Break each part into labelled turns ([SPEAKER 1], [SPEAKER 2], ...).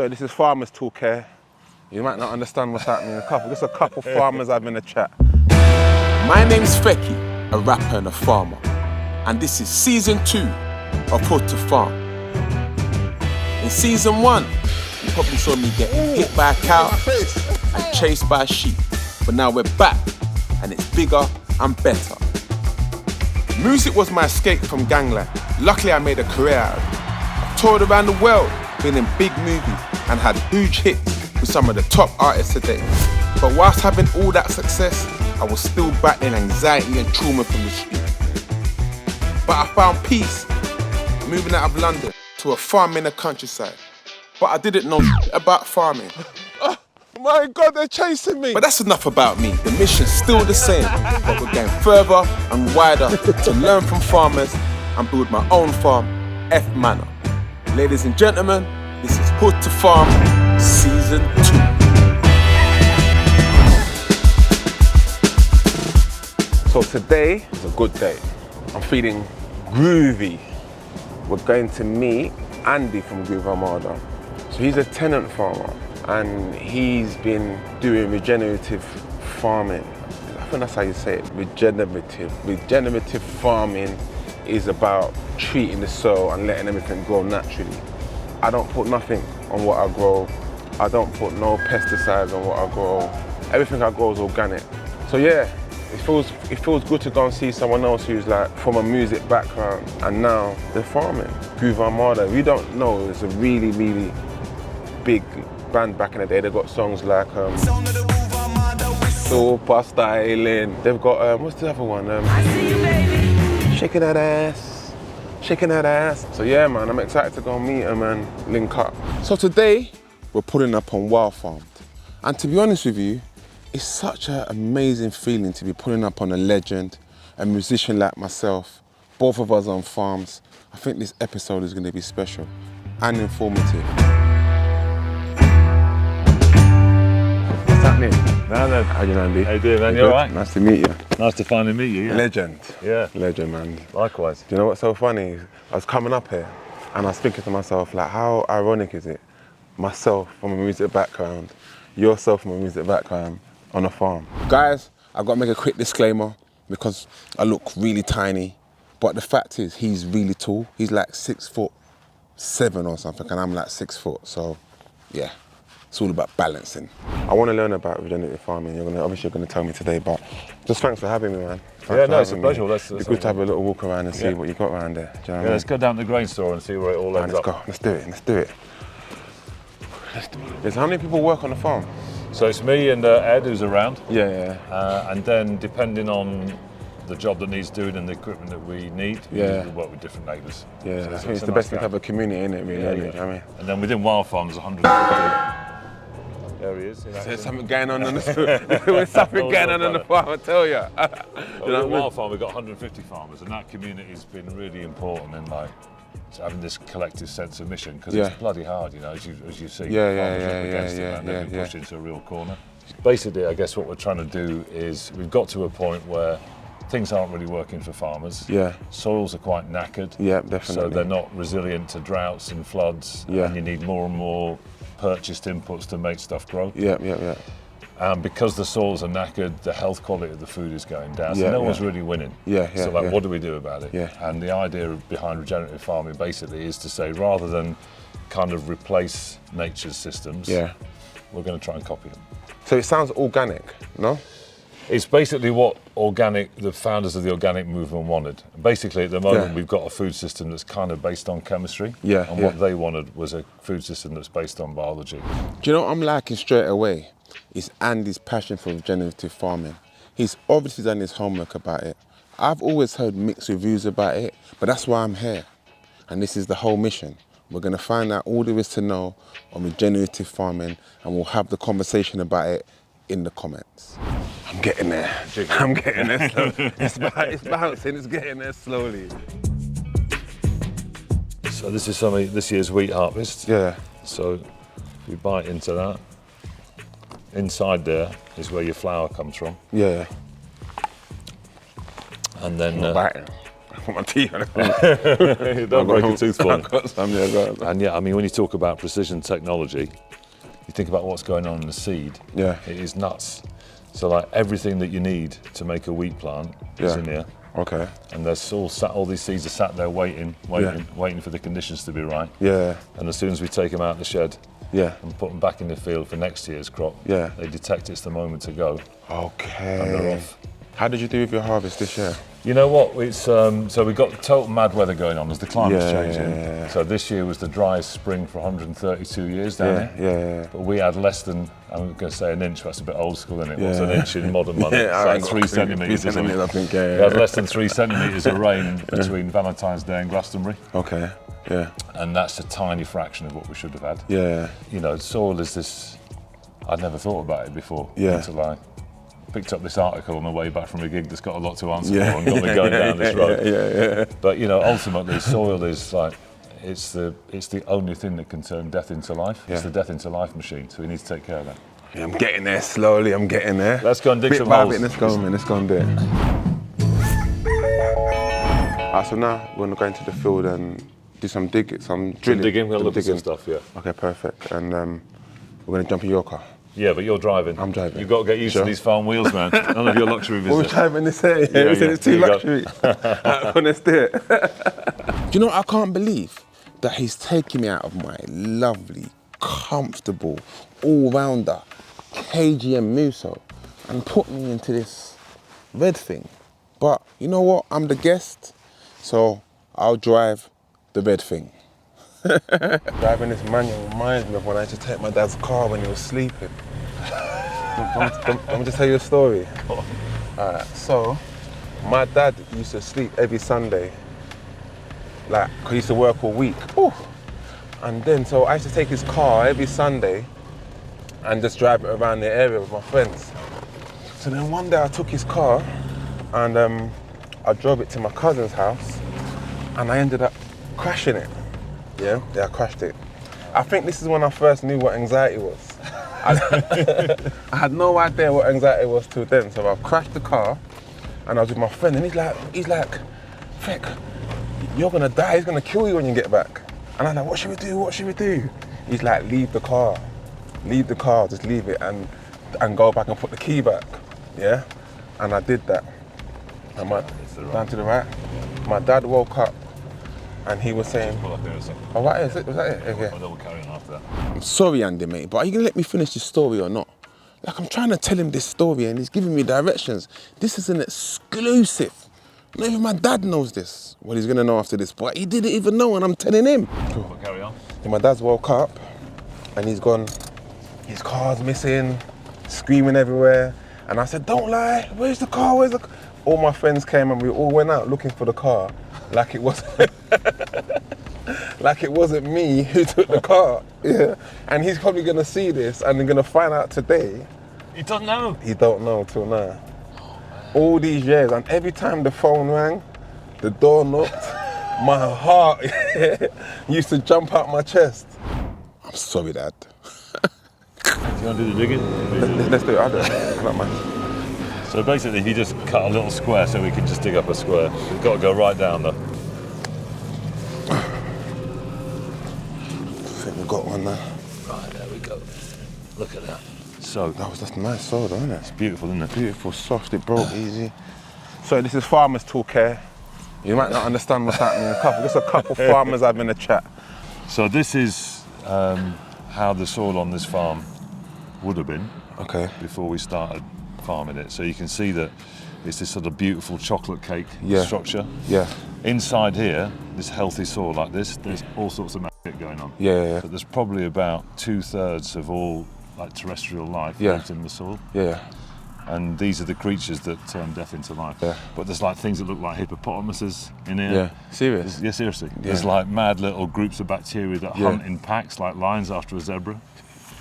[SPEAKER 1] So this is farmers talk here. You might not understand what's happening. Just a couple farmers having a chat.
[SPEAKER 2] My name's Fekky, a rapper and a farmer. And this is season 2 of Put to Farm. In season 1, you probably saw me get hit by a cow and chased by a sheep. But now we're back, and it's bigger and better. Music was my escape from gangland. Luckily, I made a career out of it. I've toured around the world, been in big movies, and had huge hits with some of the top artists today. But whilst having all that success, I was still battling anxiety and trauma from the street. But I found peace moving out of London to a farm in the countryside. But I didn't know about farming.
[SPEAKER 1] Oh my God, they're chasing me.
[SPEAKER 2] But that's enough about me. The mission's still the same, but we're going further and wider to learn from farmers and build my own farm, F Manor. Ladies and gentlemen, this is Put to Farm Season 2.
[SPEAKER 1] So today is a good day. I'm feeling groovy. We're going to meet Andy from Groove Armada. So he's a tenant farmer and he's been doing regenerative farming. I think that's how you say it, regenerative. Regenerative farming is about treating the soil and letting everything grow naturally. I don't put nothing on what I grow. I don't put no pesticides on what I grow. Everything I grow is organic. So yeah, it feels good to go and see someone else who's like from a music background and now they're farming. Groove Armada, if you don't know, it's a really, really big band back in the day. They've got songs like Super Styling. They've got, what's the other one?
[SPEAKER 3] I see you, baby.
[SPEAKER 1] Shaking that ass, shaking that ass. So yeah, man, I'm excited to go meet them and link up. So today, we're pulling up on Wildfarmed. And to be honest with you, it's such an amazing feeling to be pulling up on a legend, a musician like myself, both of us on farms. I think this episode is going to be special and informative. What's happening?
[SPEAKER 4] No.
[SPEAKER 1] How you doing, Andy?
[SPEAKER 4] How you doing, man? You all right?
[SPEAKER 1] Nice to meet you.
[SPEAKER 4] Nice to finally meet you, yeah.
[SPEAKER 1] Legend.
[SPEAKER 4] Yeah.
[SPEAKER 1] Legend, man.
[SPEAKER 4] Likewise.
[SPEAKER 1] Do you know what's so funny? I was coming up here and I was thinking to myself, like, how ironic is it? Myself from a music background, yourself from a music background on a farm. Guys, I've got to make a quick disclaimer because I look really tiny, but the fact is he's really tall. He's like 6'7" or something and I'm like 6 foot. So yeah, it's all about balancing. I want to learn about regenerative farming. Obviously you're going to tell me today, but just thanks for having me, man.
[SPEAKER 4] Yeah, no, it's a pleasure.
[SPEAKER 1] It'd be good to have a little walk around and see what you got around there. Do you know what I mean?
[SPEAKER 4] Let's go down to the grain store and see where it all ends up.
[SPEAKER 1] Let's go, let's do it. How many people work on the farm?
[SPEAKER 4] So it's me and Ed who's around.
[SPEAKER 1] Yeah.
[SPEAKER 4] And then depending on the job that needs doing and the equipment that we need, we work with different neighbours.
[SPEAKER 1] Yeah,
[SPEAKER 4] so
[SPEAKER 1] I think it's the best thing to have a community, isn't it, really?
[SPEAKER 4] Yeah.
[SPEAKER 1] You know what I mean?
[SPEAKER 4] And then within Wildfarmed there's 150. There he is.
[SPEAKER 1] There's something going on the There's something going on the farm, I tell you.
[SPEAKER 4] Within Wildfarmed we've got 150 farmers and that community has been really important in like having this collective sense of mission because it's bloody hard, you know, as you see. They've been pushed into a real corner. Basically, I guess what we're trying to do is we've got to a point where things aren't really working for farmers. Yeah. Soils are quite knackered. Yeah, definitely. So they're not resilient to droughts and floods. Yeah. And you need more and more purchased inputs to make stuff grow. Yeah. And because the soils are knackered, the health quality of the food is going down. So no one's really winning. So what do we do about it? And the idea behind regenerative farming basically is to say rather than kind of replace nature's systems, we're going to try and copy them.
[SPEAKER 1] So it sounds organic, no?
[SPEAKER 4] It's basically what the founders of the organic movement wanted. Basically, at the moment, we've got a food system that's kind of based on chemistry. And what they wanted was a food system that's based on biology.
[SPEAKER 1] Do you know what I'm liking straight away? Is Andy's passion for regenerative farming. He's obviously done his homework about it. I've always heard mixed reviews about it, but that's why I'm here. And this is the whole mission. We're going to find out all there is to know on regenerative farming and we'll have the conversation about it in the comments. I'm getting there. I'm getting there slowly. It's bouncing, it's getting there slowly.
[SPEAKER 4] So this is this year's wheat harvest. Yeah. So if you bite into that, inside there is where your flour comes from.
[SPEAKER 1] Yeah.
[SPEAKER 4] And then...
[SPEAKER 1] biting. put my teeth on
[SPEAKER 4] it. Don't break a tooth for
[SPEAKER 1] it.
[SPEAKER 4] And yeah, I mean, when you talk about precision technology, you think about what's going on in the seed.
[SPEAKER 1] Yeah.
[SPEAKER 4] It is nuts. So like everything that you need to make a wheat plant is in here.
[SPEAKER 1] Okay.
[SPEAKER 4] And there's all these seeds are sat there waiting for the conditions to be right.
[SPEAKER 1] Yeah.
[SPEAKER 4] And as soon as we take them out of the shed and put them back in the field for next year's crop, they detect it's the moment to go.
[SPEAKER 1] Okay.
[SPEAKER 4] And they're off.
[SPEAKER 1] How did you do with your harvest this year?
[SPEAKER 4] You know what? It's so we've got total mad weather going on as the climate's changing.
[SPEAKER 1] Yeah.
[SPEAKER 4] So this year was the driest spring for 132 years down here. But we had less than, I'm going to say an inch, that's a bit old school, isn't it? What's an inch in modern money? It's like 3 centimetres.
[SPEAKER 1] I think,
[SPEAKER 4] We had less than 3 centimetres of rain between Valentine's Day and Glastonbury.
[SPEAKER 1] Okay, yeah.
[SPEAKER 4] And that's a tiny fraction of what we should have had.
[SPEAKER 1] Yeah.
[SPEAKER 4] You know, soil is this, I'd never thought about it before.
[SPEAKER 1] Yeah.
[SPEAKER 4] Until I picked up this article on the way back from a gig that's got a lot to answer for and got me going down this road. But you know, ultimately, soil is like, it's the only thing that can turn death into life. It's the death into life machine, so we need to take care of that.
[SPEAKER 1] Yeah, I'm getting there slowly, I'm getting there.
[SPEAKER 4] Let's go and dig
[SPEAKER 1] bit
[SPEAKER 4] some
[SPEAKER 1] by
[SPEAKER 4] holes.
[SPEAKER 1] Bit, let's go, man, let's go and do it. So now we're going to the field and do some digging, some drilling.
[SPEAKER 4] Digging, we're going to look at some stuff,
[SPEAKER 1] Okay, perfect. And we're going to jump in your car.
[SPEAKER 4] Yeah, but you're driving.
[SPEAKER 1] I'm driving.
[SPEAKER 4] You've got to get used to these farm wheels, man. None of your luxury business.
[SPEAKER 1] We're driving this here. We said it's too luxury. Let's do it. Do you know what I can't believe? That he's taking me out of my lovely, comfortable, all-rounder KGM Muso and put me into this red thing. But you know what? I'm the guest, so I'll drive the red thing. Driving this manual reminds me of when I used to take my dad's car when he was sleeping. Let me just tell you a story. Alright, so my dad used to sleep every Sunday, like, 'cause he used to work all week. Ooh. And then, so I used to take his car every Sunday and just drive it around the area with my friends. So then one day I took his car and I drove it to my cousin's house and I ended up crashing it. Yeah, I crashed it. I think this is when I first knew what anxiety was. I had no idea what anxiety was till then. So I crashed the car and I was with my friend and he's like, Fek, you're gonna die, he's gonna kill you when you get back. And I'm like, what should we do? He's like, leave the car, just leave it and go back and put the key back, yeah? And I did that. And down to the right. My dad woke up and he was saying, oh, what is it? Was that it? Okay.
[SPEAKER 4] I don't carry on after that.
[SPEAKER 1] I'm sorry, Andy, mate, but are you gonna let me finish this story or not? Like, I'm trying to tell him this story and he's giving me directions. This is an exclusive. Not even my dad knows this. Well, he's gonna know after this, but he didn't even know and I'm telling him.
[SPEAKER 4] Cool. Carry on.
[SPEAKER 1] And my dad's woke up and he's gone, his car's missing, screaming everywhere. And I said, don't lie, where's the car, All my friends came and we all went out looking for the car like it wasn't, like it wasn't me who took the car. Yeah. And he's probably gonna see this and they're gonna find out today.
[SPEAKER 4] He doesn't know?
[SPEAKER 1] He don't know till now. All these years, and every time the phone rang, the door knocked, my heart used to jump out my chest. I'm sorry, Dad.
[SPEAKER 4] Do you want to do the digging?
[SPEAKER 1] Let's do it, I don't mind.
[SPEAKER 4] So basically, if you just cut a little square so we can just dig up a square, we've got to go right down though.
[SPEAKER 1] I think we've got one there.
[SPEAKER 4] Right, there we go. Look at that. So
[SPEAKER 1] that's nice soda, isn't it?
[SPEAKER 4] It's beautiful, isn't it?
[SPEAKER 1] Beautiful, soft, it broke easy. So this is farmers talk here. You might not understand what's happening. Just a couple farmers having a chat.
[SPEAKER 4] So this is how the soil on this farm would have been before we started farming it. So you can see that it's this sort of beautiful chocolate cake structure. Yeah. Inside here, this healthy soil like this, there's all sorts of magic going on.
[SPEAKER 1] Yeah.
[SPEAKER 4] But there's probably about 2/3 of all like terrestrial life lives in the soil. Yeah. And these are the creatures that turn death into life. Yeah. But there's like things that look like hippopotamuses in here.
[SPEAKER 1] Yeah. Serious?
[SPEAKER 4] Yeah, seriously. Yeah. There's like mad little groups of bacteria that hunt in packs like lions after a zebra.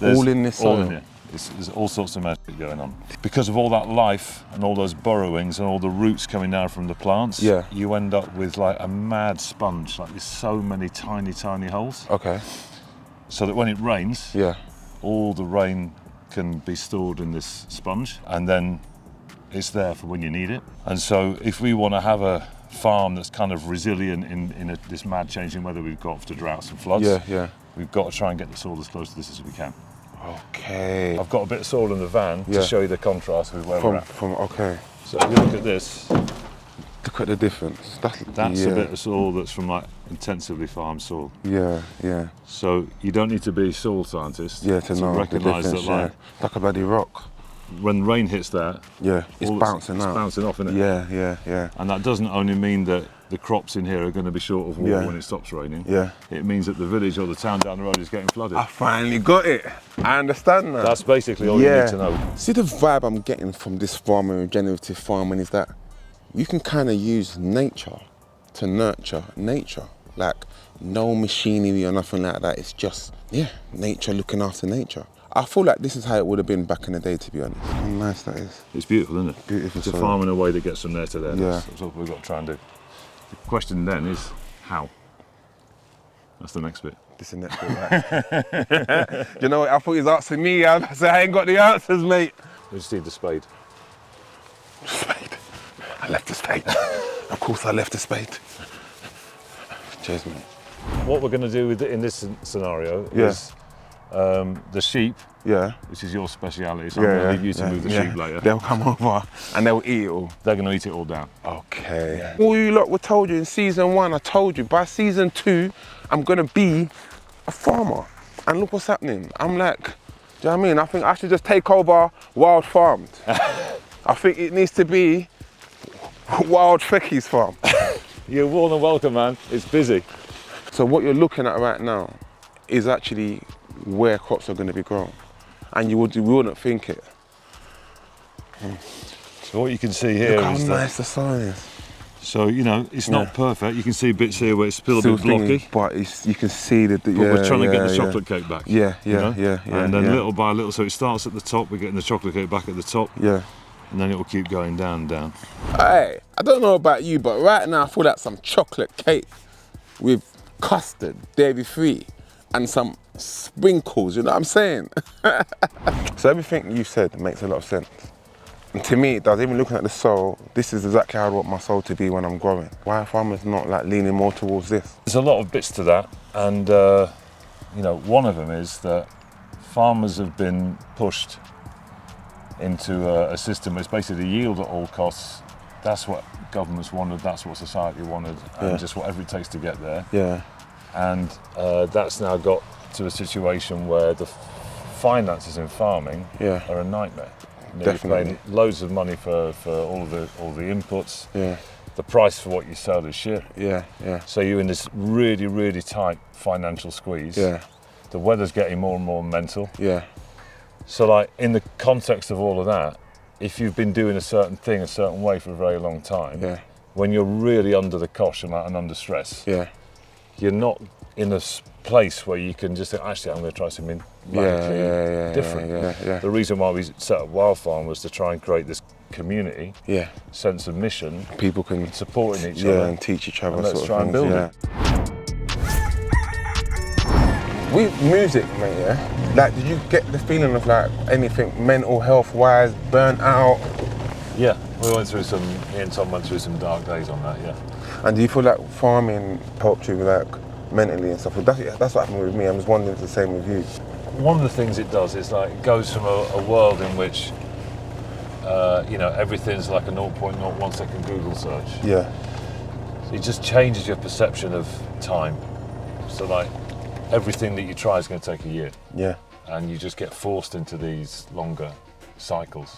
[SPEAKER 1] All in this soil?
[SPEAKER 4] All in here. There's all sorts of magic going on. Because of all that life and all those burrowings and all the roots coming down from the plants, you end up with like a mad sponge. Like there's so many tiny, tiny holes. Okay. So that when it rains, all the rain can be stored in this sponge and then it's there for when you need it. And so if we want to have a farm that's kind of resilient in this mad changing weather we've got after droughts and floods. We've got to try and get the soil as close to this as we can.
[SPEAKER 1] Okay.
[SPEAKER 4] I've got a bit of soil in the van to show you the contrast with where we're at.
[SPEAKER 1] Okay.
[SPEAKER 4] So if you look at this,
[SPEAKER 1] look at the difference.
[SPEAKER 4] That's a bit of soil that's from like intensively farmed soil.
[SPEAKER 1] Yeah.
[SPEAKER 4] So you don't need to be a soil scientist
[SPEAKER 1] to know
[SPEAKER 4] recognise
[SPEAKER 1] the difference.
[SPEAKER 4] that
[SPEAKER 1] Like a bloody rock.
[SPEAKER 4] When rain hits that,
[SPEAKER 1] it's bouncing out.
[SPEAKER 4] It's bouncing off, isn't it?
[SPEAKER 1] Yeah.
[SPEAKER 4] And that doesn't only mean that the crops in here are going to be short of water when it stops raining. It means that the village or the town down the road is getting flooded.
[SPEAKER 1] I finally got it. I understand that.
[SPEAKER 4] That's basically all you need to know.
[SPEAKER 1] See, the vibe I'm getting from this farming, regenerative farming, is that you can kind of use nature to nurture nature. Like, no machinery or nothing like that. It's just, nature looking after nature. I feel like this is how it would have been back in the day, to be honest. How nice that is.
[SPEAKER 4] It's beautiful, isn't it?
[SPEAKER 1] Beautiful.
[SPEAKER 4] It's a farm in a way that gets from there to there.
[SPEAKER 1] Yeah.
[SPEAKER 4] That's what we've got to try and do. The question then is, how? That's the next bit.
[SPEAKER 1] This is the next bit, right? You know what, I thought he was asking me. I said, I ain't got the answers, mate.
[SPEAKER 4] We just need the spade.
[SPEAKER 1] Spade. I left the spade. Of course I left the spade. Cheers, mate.
[SPEAKER 4] What we're going to do in this scenario is the sheep, which is your speciality, so I'm going to leave you to move the sheep later.
[SPEAKER 1] They'll come over and they'll eat it all.
[SPEAKER 4] They're going to eat it all down.
[SPEAKER 1] Okay. All you lot were told you in season 1, I told you, by season 2, I'm going to be a farmer. And look what's happening. I'm like, do you know what I mean? I think I should just take over Wildfarmed. I think it needs to be Wild Fekky's farm.
[SPEAKER 4] You're more than welcome, man. It's busy.
[SPEAKER 1] So what you're looking at right now is actually where crops are going to be grown, and you wouldn't think it.
[SPEAKER 4] So what you can see here
[SPEAKER 1] Look
[SPEAKER 4] is
[SPEAKER 1] how nice the sun is.
[SPEAKER 4] So you know it's not perfect. You can see bits here where it's still a bit blocky,
[SPEAKER 1] but you can see that. But
[SPEAKER 4] we're trying to get the chocolate cake back.
[SPEAKER 1] Yeah.
[SPEAKER 4] And then little by little, so it starts at the top. We're getting the chocolate cake back at the top.
[SPEAKER 1] Yeah.
[SPEAKER 4] And then it will keep going down.
[SPEAKER 1] Hey, I don't know about you, but right now I feel like some chocolate cake with custard, dairy-free, and some sprinkles, you know what I'm saying? So everything you said makes a lot of sense. And to me it does, even looking at the soil, this is exactly how I want my soil to be when I'm growing. Why are farmers not like leaning more towards this?
[SPEAKER 4] There's a lot of bits to that, and you know, one of them is that farmers have been pushed into a system that's basically yield at all costs. That's what governments wanted, that's what society wanted, and just whatever it takes to get there.
[SPEAKER 1] Yeah.
[SPEAKER 4] And that's now got to a situation where the finances in farming are a nightmare. You know,
[SPEAKER 1] Definitely.
[SPEAKER 4] you're paying loads of money for all the inputs.
[SPEAKER 1] Yeah.
[SPEAKER 4] The price for what you sell is shit.
[SPEAKER 1] Yeah.
[SPEAKER 4] So you're in this really, really tight financial squeeze.
[SPEAKER 1] Yeah.
[SPEAKER 4] The weather's getting more and more mental.
[SPEAKER 1] Yeah.
[SPEAKER 4] So like in the context of all of that, if you've been doing a certain thing a certain way for a very long time, when you're really under the cosh and under stress, you're not in a place where you can just think, actually, I'm going to try something radically different. The reason why we set up Wildfarmed was to try and create this community, sense of mission,
[SPEAKER 1] people can
[SPEAKER 4] supporting each other,
[SPEAKER 1] and teach each other.
[SPEAKER 4] And let's
[SPEAKER 1] sort
[SPEAKER 4] try
[SPEAKER 1] of
[SPEAKER 4] and
[SPEAKER 1] things,
[SPEAKER 4] build it.
[SPEAKER 1] With music, mate, like, did you get the feeling of like anything mental health wise, burnt out?
[SPEAKER 4] Yeah, we went through some, me and Tom went through some dark days on that,
[SPEAKER 1] And do you feel like farming helped you like mentally and stuff? That's what happened with me. I'm just wondering if it's the same with you.
[SPEAKER 4] One of the things it does is like it goes from a world in which you know, everything's like a 0.01 second Google search. It just changes your perception of time. So like everything that you try is going to take a year. And you just get forced into these longer cycles.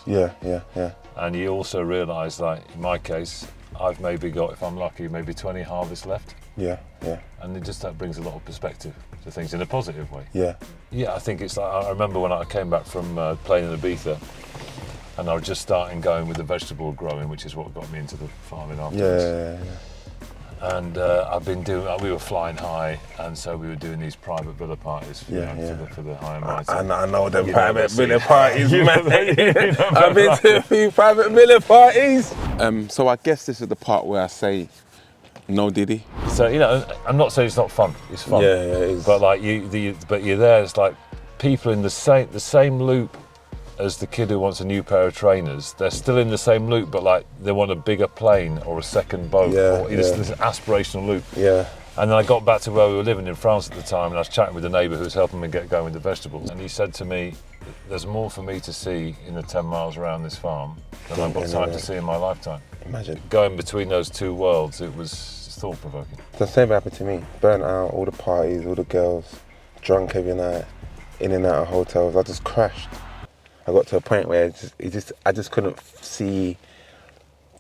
[SPEAKER 4] And you also realise, like in my case, I've maybe got, if I'm lucky, maybe 20 harvests left. And it just that brings a lot of perspective to things in a positive way. I think it's like, I remember when I came back from playing in Ibiza, and I was just starting going with the vegetable growing, which is what got me into the farming afterwards. And I've been doing, we were flying high, and so we were doing these private villa parties for, for the high and mighty.
[SPEAKER 1] I know them private villa parties, man. I've been to a few private villa parties. So I guess this is the part where I say, no Diddy.
[SPEAKER 4] So, you know, I'm not saying it's not fun, it's fun.
[SPEAKER 1] It is.
[SPEAKER 4] But like but you're there, it's like people in the same loop as the kid who wants a new pair of trainers. They're still in the same loop, but like they want a bigger plane or a second boat, or it's an aspirational loop.
[SPEAKER 1] Yeah.
[SPEAKER 4] And then I got back to where we were living in France at the time, and I was chatting with a neighbour who was helping me get going with the vegetables. And he said to me, there's more for me to see in the 10 miles around this farm than I've got time to see in my lifetime.
[SPEAKER 1] Imagine.
[SPEAKER 4] Going between those two worlds, it was thought-provoking.
[SPEAKER 1] The same happened to me. Burnt out, all the parties, all the girls, drunk every night, in and out of hotels. I just crashed. I got to a point where I just couldn't see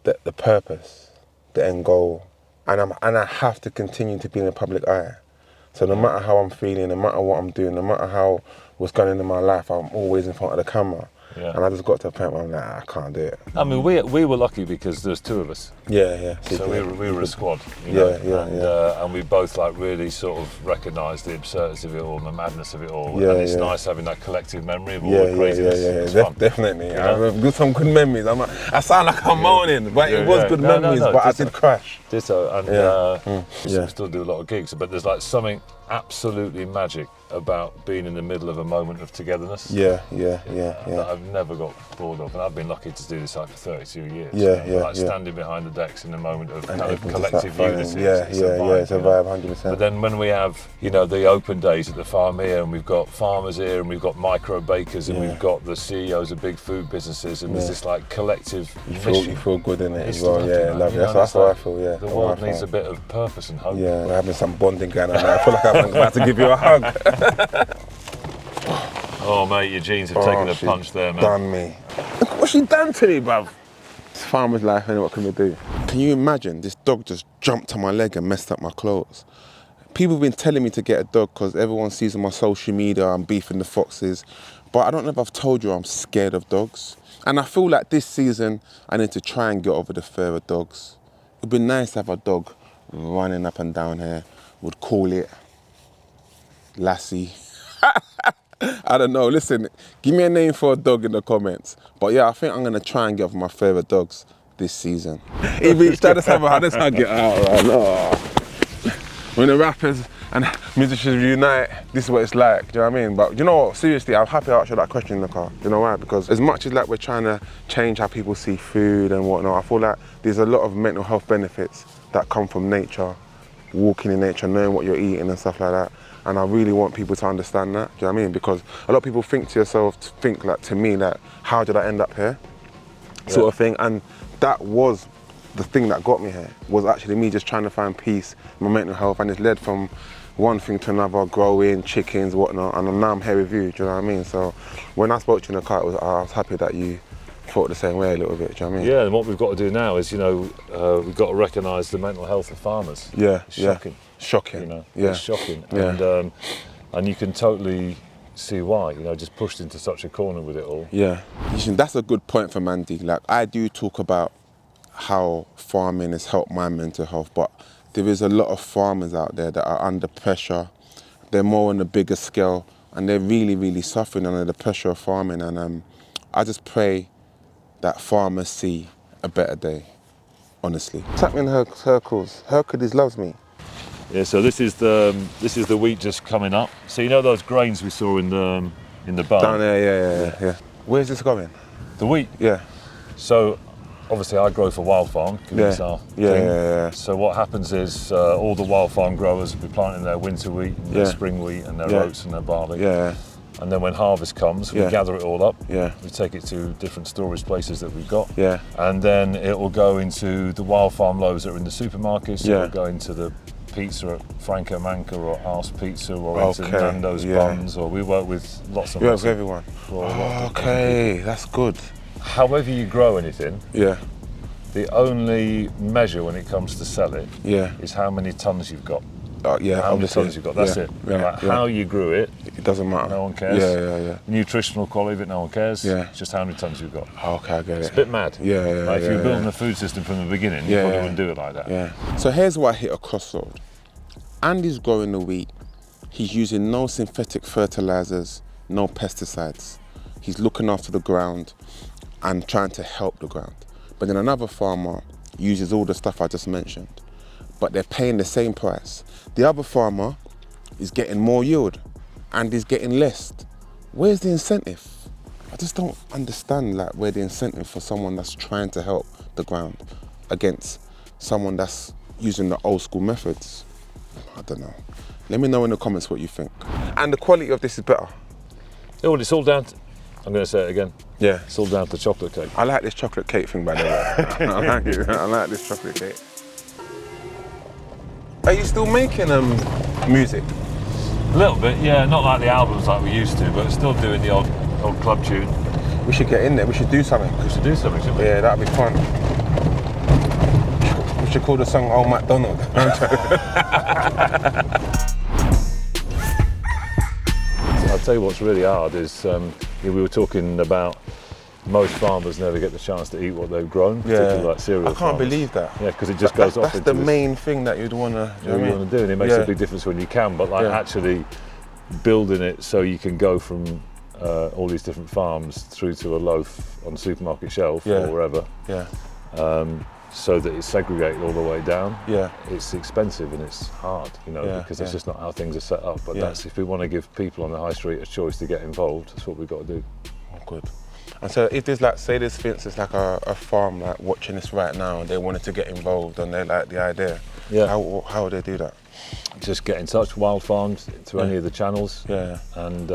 [SPEAKER 1] the purpose, the end goal. And I have to continue to be in the public eye. So no matter how I'm feeling, no matter what I'm doing, no matter what's going on in my life, I'm always in front of the camera.
[SPEAKER 4] Yeah.
[SPEAKER 1] And I just got to a point where I'm like, I can't do it.
[SPEAKER 4] I mean, we were lucky because there's two of us.
[SPEAKER 1] Yeah.
[SPEAKER 4] So we were a squad, you
[SPEAKER 1] know?
[SPEAKER 4] And we both like really sort of recognised the absurdity of it all and the madness of it all. And it's nice having that collective memory of all the craziness. It's fun.
[SPEAKER 1] Definitely.
[SPEAKER 4] You know?
[SPEAKER 1] I have some good memories. I sound like I'm moaning, but it was good memories, but I did crash.
[SPEAKER 4] Ditto, and we still do a lot of gigs, but there's like something absolutely magic about being in the middle of a moment of togetherness. That I've never got bored of, and I've been lucky to do this like for 32 years. Standing behind the decks in a moment of kind of collective unity. It's
[SPEAKER 1] a vibe, 100%.
[SPEAKER 4] But then when we have, the open days at the farm here, and we've got farmers here, and we've got micro bakers, and we've got the CEOs of big food businesses, and there's this like collective mission.
[SPEAKER 1] You feel good in it as well. Love it. That's how I feel.
[SPEAKER 4] The world needs a bit of purpose and hope.
[SPEAKER 1] Yeah, we're having some bonding going on now. I feel like I'm about to give you a hug.
[SPEAKER 4] Oh mate, your jeans have taken a punch there, man.
[SPEAKER 1] Done me. Look what she done to me, bruv. It's farmer's life, and what can we do? Can you imagine? This dog just jumped on my leg and messed up my clothes. People have been telling me to get a dog because everyone sees on my social media I'm beefing the foxes. But I don't know if I've told you I'm scared of dogs. And I feel like this season I need to try and get over the fear of dogs. It'd be nice to have a dog running up and down here. Would call it Lassie. I don't know, listen, give me a name for a dog in the comments. But yeah, I think I'm gonna try and get over my favourite dogs this season. Let's hug it out, right? Oh. When the rappers and musicians reunite, this is what it's like, do you know what I mean? But you know what, seriously, I'm happy I asked you that question in the car. You know why? Because as much as like we're trying to change how people see food and whatnot, I feel like there's a lot of mental health benefits that come from nature, walking in nature, knowing what you're eating and stuff like that. And I really want people to understand that, do you know what I mean? Because a lot of people think to me, how did I end up here? Sort of thing. And that was the thing that got me here, was actually me just trying to find peace in my mental health. And it's led from one thing to another, growing, chickens, whatnot. And now I'm here with you, do you know what I mean? So when I spoke to you in the car, I was happy that you thought the same way a little bit, do you know what I mean?
[SPEAKER 4] Yeah, and what we've got to do now is, we've got to recognise the mental health of farmers.
[SPEAKER 1] It's
[SPEAKER 4] shocking.
[SPEAKER 1] Shocking.
[SPEAKER 4] It's shocking. And you can totally see why, just pushed into such a corner with it all. Yeah.
[SPEAKER 1] That's a good point from Andy. Like, I do talk about how farming has helped my mental health, but there is a lot of farmers out there that are under pressure. They're more on a bigger scale, and they're really, really suffering under the pressure of farming. And I just pray that farmers see a better day, honestly. Tap me in her circles. Hercules loves me.
[SPEAKER 4] Yeah, so this is the wheat just coming up. So those grains we saw in the barn?
[SPEAKER 1] Down there, yeah. Where's this going?
[SPEAKER 4] The wheat?
[SPEAKER 1] Yeah.
[SPEAKER 4] So obviously I grow for Wildfarmed.
[SPEAKER 1] Yeah.
[SPEAKER 4] So what happens is all the Wildfarmed growers will be planting their winter wheat, and their spring wheat, and their oats and their barley.
[SPEAKER 1] Yeah.
[SPEAKER 4] And then when harvest comes, we gather it all up.
[SPEAKER 1] Yeah.
[SPEAKER 4] We take it to different storage places that we've got.
[SPEAKER 1] Yeah.
[SPEAKER 4] And then it will go into the Wildfarmed loaves that are in the supermarkets.
[SPEAKER 1] Yeah.
[SPEAKER 4] It will go into the pizza at Franco Manca or Ars Pizza or into Nando's Buns, or we work with lots of
[SPEAKER 1] everyone. That's good.
[SPEAKER 4] However you grow anything, the only measure when it comes to sell it is how many tons you've got. How many tons you've got, that's it. How you grew it,
[SPEAKER 1] it doesn't matter.
[SPEAKER 4] No one cares. Nutritional quality of it, no one cares. It's just how many tons you've got.
[SPEAKER 1] Okay, I get it.
[SPEAKER 4] It's a bit mad. If you're building a food system from the beginning, you probably wouldn't do it like that.
[SPEAKER 1] So here's why I hit a crossroad. Andy's growing the wheat. He's using no synthetic fertilizers, no pesticides. He's looking after the ground and trying to help the ground. But then another farmer uses all the stuff I just mentioned, but they're paying the same price. The other farmer is getting more yield and is getting less. Where's the incentive? I just don't understand like where the incentive for someone that's trying to help the ground against someone that's using the old school methods. I don't know. Let me know in the comments what you think. And the quality of this is better.
[SPEAKER 4] Oh, it's all down to, I'm going to say it again.
[SPEAKER 1] Yeah.
[SPEAKER 4] It's all down to chocolate cake.
[SPEAKER 1] I like this chocolate cake thing, by the way. I like it. I like this chocolate cake. Are you still making music?
[SPEAKER 4] A little bit, yeah. Not like the albums like we used to, but still doing the old club tune.
[SPEAKER 1] We should get in there. We should do something.
[SPEAKER 4] We should do something, shouldn't we?
[SPEAKER 1] Yeah, that'd be fun. We should call the song Old MacDonald.
[SPEAKER 4] I'll tell you what's really hard is, we were talking about most farmers never get the chance to eat what they've grown, particularly like cereal
[SPEAKER 1] I can't
[SPEAKER 4] farmers.
[SPEAKER 1] believe that.
[SPEAKER 4] Yeah, because it just goes off
[SPEAKER 1] That's
[SPEAKER 4] into
[SPEAKER 1] the main thing that you'd want to
[SPEAKER 4] do, and it makes a big difference when you can, but like actually building it so you can go from all these different farms through to a loaf on a supermarket shelf or wherever.
[SPEAKER 1] Yeah.
[SPEAKER 4] So that it's segregated all the way down.
[SPEAKER 1] Yeah.
[SPEAKER 4] It's expensive and it's hard, because that's just not how things are set up. But that's, if we want to give people on the high street a choice to get involved, that's what we've got to do.
[SPEAKER 1] Oh, good. And so if there's like, say there's for instance like a farm like watching this right now and they wanted to get involved and they like the idea, how would they do that?
[SPEAKER 4] Just get in touch with Wildfarmed through any of the channels. Yeah. And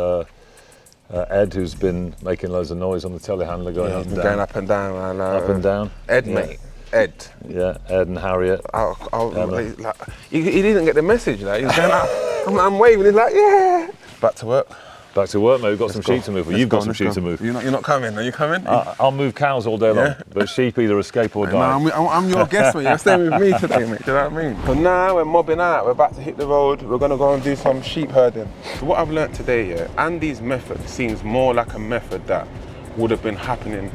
[SPEAKER 4] Ed, who's been making loads of noise on the telehandler, going up and down.
[SPEAKER 1] Going up and down.
[SPEAKER 4] Up and down.
[SPEAKER 1] Ed, mate. Ed.
[SPEAKER 4] Yeah, Ed and Harriet.
[SPEAKER 1] He didn't get the message. Like, he's going up, I'm waving, he's like, yeah. Back to work.
[SPEAKER 4] Back to work, mate. We've got some sheep to move. You've got some sheep to move.
[SPEAKER 1] You're not coming, are you coming?
[SPEAKER 4] I'll move cows all day long, but sheep either escape or die.
[SPEAKER 1] No, I'm your guest, mate. You're staying with me today, mate. Do you know what I mean? So now we're mobbing out. We're about to hit the road. We're going to go and do some sheep herding. So what I've learnt today, Andy's method seems more like a method that would have been happening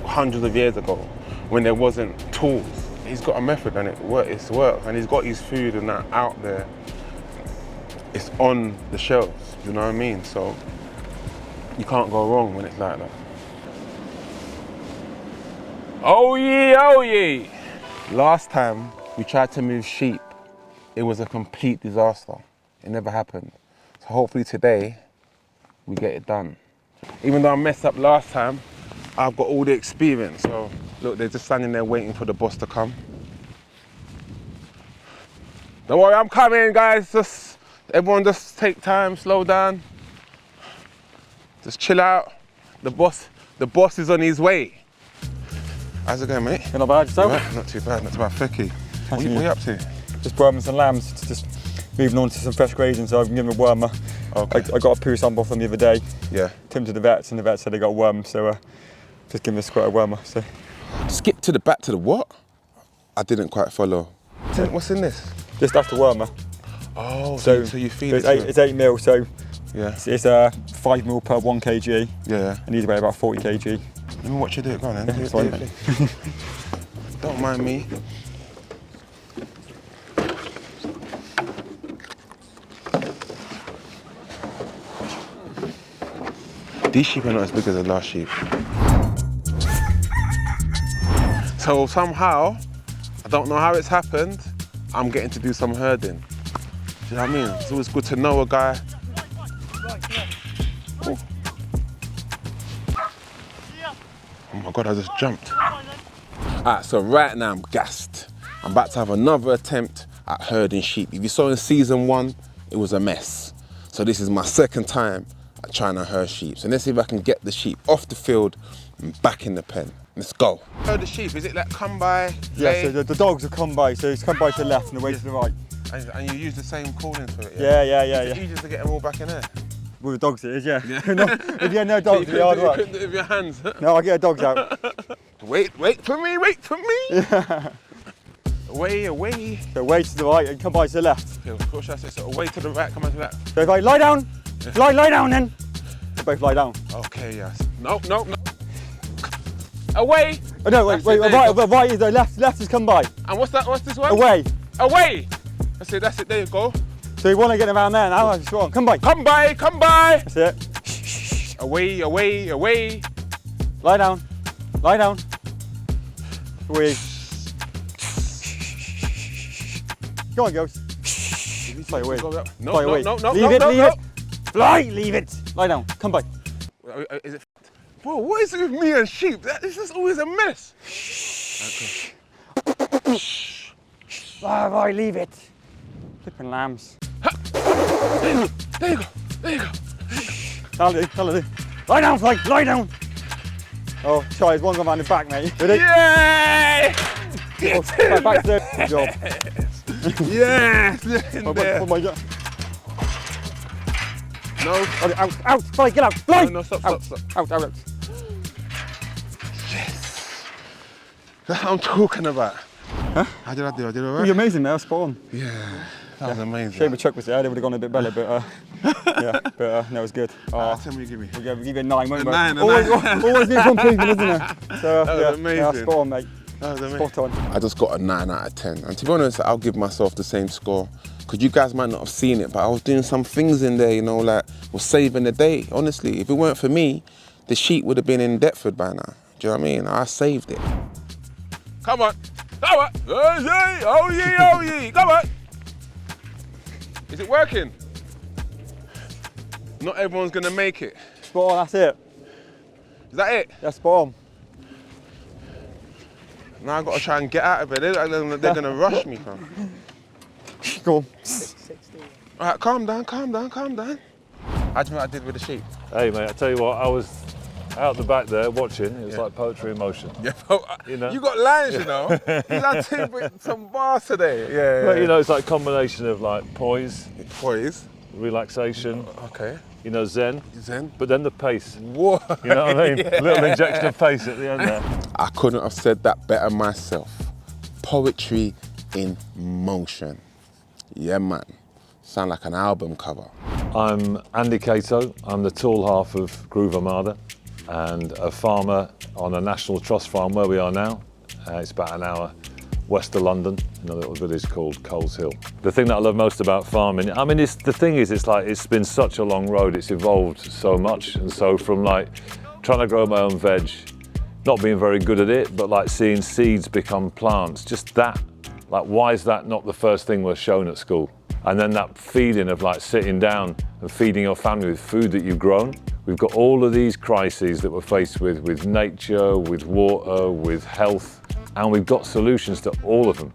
[SPEAKER 1] hundreds of years ago when there wasn't tools. He's got a method and it's worked, and he's got his food and that out there. It's on the shelves, you know what I mean? So you can't go wrong when it's like that. Oh yeah! Last time we tried to move sheep, it was a complete disaster. It never happened. So hopefully today we get it done. Even though I messed up last time, I've got all the experience. So look, they're just standing there waiting for the boss to come. Don't worry, I'm coming, guys. Everyone just take time, slow down. Just chill out. The boss is on his way. How's it going, mate?
[SPEAKER 3] You're not bad yourself?
[SPEAKER 1] Yeah, not too bad, Fekky. What are you up to?
[SPEAKER 3] Just worming some lambs, just moving on to some fresh grazing, so I've given them a wormer. Okay. I got a poo sample from the other day. Yeah. Took them to the vets, and the vet said they got a worm, so just give them a squirt of wormer. So.
[SPEAKER 1] Skip to the back to the what? I didn't quite follow. What's in this?
[SPEAKER 3] Just after wormer.
[SPEAKER 1] Oh, so you feed it?
[SPEAKER 3] It's 8 mil, so
[SPEAKER 1] yeah.
[SPEAKER 3] It's 5 mil per 1 kg. Yeah. And these weigh about 40 kg.
[SPEAKER 1] Let me watch you do it, go on then.
[SPEAKER 3] Yeah,
[SPEAKER 1] Don't mind me. These sheep are not as big as the last sheep. So somehow, I don't know how it's happened, I'm getting to do some herding. Do you know what I mean? It's always good to know a guy. Oh, oh my God, I just jumped. Alright, so right now I'm gassed. I'm about to have another attempt at herding sheep. If you saw in season 1, it was a mess. So this is my second time at trying to herd sheep. So let's see if I can get the sheep off the field and back in the pen. Let's go. Herd the sheep, is it like come by?
[SPEAKER 3] Yeah, so the dogs have come by, so it's come by to the left and away to the right.
[SPEAKER 1] And you use the same calling for it,
[SPEAKER 3] yeah?
[SPEAKER 1] Yeah. It's easier to get them all back in there.
[SPEAKER 3] With the dogs it is, yeah. If you had no dogs, it'd be hard work.
[SPEAKER 1] You couldn't do it with your hands.
[SPEAKER 3] No, I get the dogs out.
[SPEAKER 1] Wait for me. Yeah. Away.
[SPEAKER 3] So away to the right and come by to the left.
[SPEAKER 1] Okay, of course, so away to the right, come on to the left.
[SPEAKER 3] So if I lie down, lie down then. They both lie down.
[SPEAKER 1] Okay, yes. No. Away.
[SPEAKER 3] Oh no, wait, right is the left has come by.
[SPEAKER 1] And what's this one?
[SPEAKER 3] Away.
[SPEAKER 1] That's it, there you go.
[SPEAKER 3] So you want to get them around there now, that's wrong. Come by.
[SPEAKER 1] That's
[SPEAKER 3] it.
[SPEAKER 1] Shh. Away.
[SPEAKER 3] Lie down. Away. Go on, girls. Fly away.
[SPEAKER 1] No.
[SPEAKER 3] Leave it. Fly, leave it. Lie down. Come by.
[SPEAKER 1] Is it? Bro, what is it with me and sheep? This is always a mess.
[SPEAKER 3] Oh, boy, leave it. Flipping lambs.
[SPEAKER 1] There you go.
[SPEAKER 3] That'll do. Lie down, Fly, lie down. Oh, sorry, there's one gone around the back, mate. Ready?
[SPEAKER 1] Yay!
[SPEAKER 3] Back to the job.
[SPEAKER 1] Yes! No.
[SPEAKER 3] Out, Fly, get out, Fly!
[SPEAKER 1] No, stop.
[SPEAKER 3] Out.
[SPEAKER 1] Yes! That's what I'm talking about.
[SPEAKER 3] Huh?
[SPEAKER 1] How did I do? I did all right?
[SPEAKER 3] You're amazing, mate, spot on.
[SPEAKER 1] Yeah, that was amazing.
[SPEAKER 3] Shame the truck was there, they would have gone a bit better, but no, it was good.
[SPEAKER 1] Tell me you give me.
[SPEAKER 3] We'll give you a 9, won't we?
[SPEAKER 1] Always
[SPEAKER 3] needs one improvement, isn't there? So,
[SPEAKER 1] that was amazing.
[SPEAKER 3] Yeah, spot on, mate.
[SPEAKER 1] That was amazing.
[SPEAKER 3] Spot on.
[SPEAKER 1] I just got a 9 out of 10. And to be honest, I'll give myself the same score. Because you guys might not have seen it, but I was doing some things in there, you know, like, was saving the day, honestly. If it weren't for me, the sheep would have been in Deptford by now. Do you know what I mean? I saved it. Come on. Come on. Oh yeah. Come on. Is it working? Not everyone's gonna make it.
[SPEAKER 3] Spot on, that's it.
[SPEAKER 1] Is that it?
[SPEAKER 3] That's spot on.
[SPEAKER 1] Now I've got to try and get out of it. They're gonna rush me, fam.
[SPEAKER 3] Go on.
[SPEAKER 1] All right, calm down. How do you think I did with the sheep?
[SPEAKER 4] Hey mate, I tell you what, I was out the back there watching. It was like poetry in motion.
[SPEAKER 1] Yeah,
[SPEAKER 4] you know,
[SPEAKER 1] you got lines, you know. You had some bars today. Yeah.
[SPEAKER 4] But, you know, it's like a combination of like poise, relaxation.
[SPEAKER 1] Okay.
[SPEAKER 4] You know, zen.
[SPEAKER 1] Zen.
[SPEAKER 4] But then the pace.
[SPEAKER 1] Whoa.
[SPEAKER 4] You know what I mean? A little injection of pace at the end there.
[SPEAKER 1] I couldn't have said that better myself. Poetry in motion. Yeah, man. Sound like an album cover.
[SPEAKER 4] I'm Andy Cato. I'm the tall half of Groove Armada and a farmer on a National Trust farm where we are now. It's about an hour west of London in a little village called Coles Hill. The thing that I love most about farming, I mean, it's like it's been such a long road. It's evolved so much, and so from like trying to grow my own veg, not being very good at it, but like seeing seeds become plants, just that. Like, why is that not the first thing we're shown at school? And then that feeling of like sitting down and feeding your family with food that you've grown. We've got all of these crises that we're faced with nature, with water, with health, and we've got solutions to all of them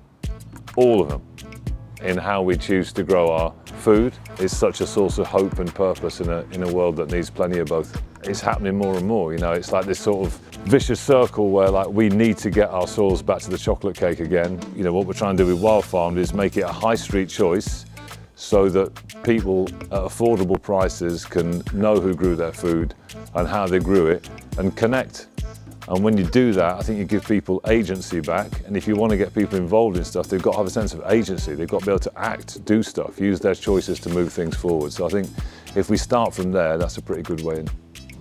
[SPEAKER 4] in how we choose to grow our food. Is such a source of hope and purpose in a world that needs plenty of both. It's happening more and more, you know, it's like this sort of vicious circle where like we need to get our soils back to the chocolate cake again. You know, what we're trying to do with Wildfarmed is make it a high street choice so that people at affordable prices can know who grew their food and how they grew it and connect. And when you do that, I think you give people agency back. And if you want to get people involved in stuff, they've got to have a sense of agency. They've got to be able to act, do stuff, use their choices to move things forward. So I think if we start from there, that's a pretty good way in.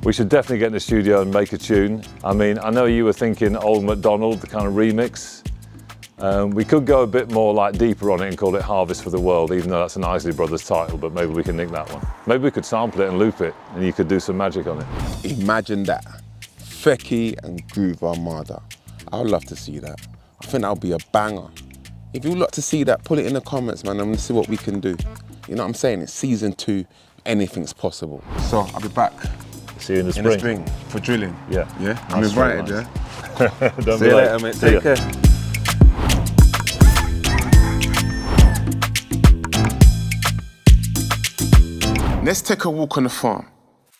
[SPEAKER 4] We should definitely get in the studio and make a tune. I mean, I know you were thinking Old MacDonald, the kind of remix. We could go a bit more like deeper on it and call it Harvest for the World, even though that's an Isley Brothers title, but maybe we can nick that one. Maybe we could sample it and loop it and you could do some magic on it.
[SPEAKER 1] Imagine that. Fekky and Groove Armada. I would love to see that. I think that'll be a banger. If you'd like to see that, put it in the comments, man, and let's see what we can do. You know what I'm saying? It's season 2, anything's possible. So I'll be back.
[SPEAKER 4] See you in the spring.
[SPEAKER 1] In the spring, for drilling.
[SPEAKER 4] Yeah.
[SPEAKER 1] Yeah? I'm invited,
[SPEAKER 4] nice.
[SPEAKER 1] Yeah?
[SPEAKER 4] Don't
[SPEAKER 1] See
[SPEAKER 4] be
[SPEAKER 1] you
[SPEAKER 4] late.
[SPEAKER 1] later, mate.
[SPEAKER 4] See
[SPEAKER 1] Take
[SPEAKER 4] ya.
[SPEAKER 1] care. Let's take a walk on the farm.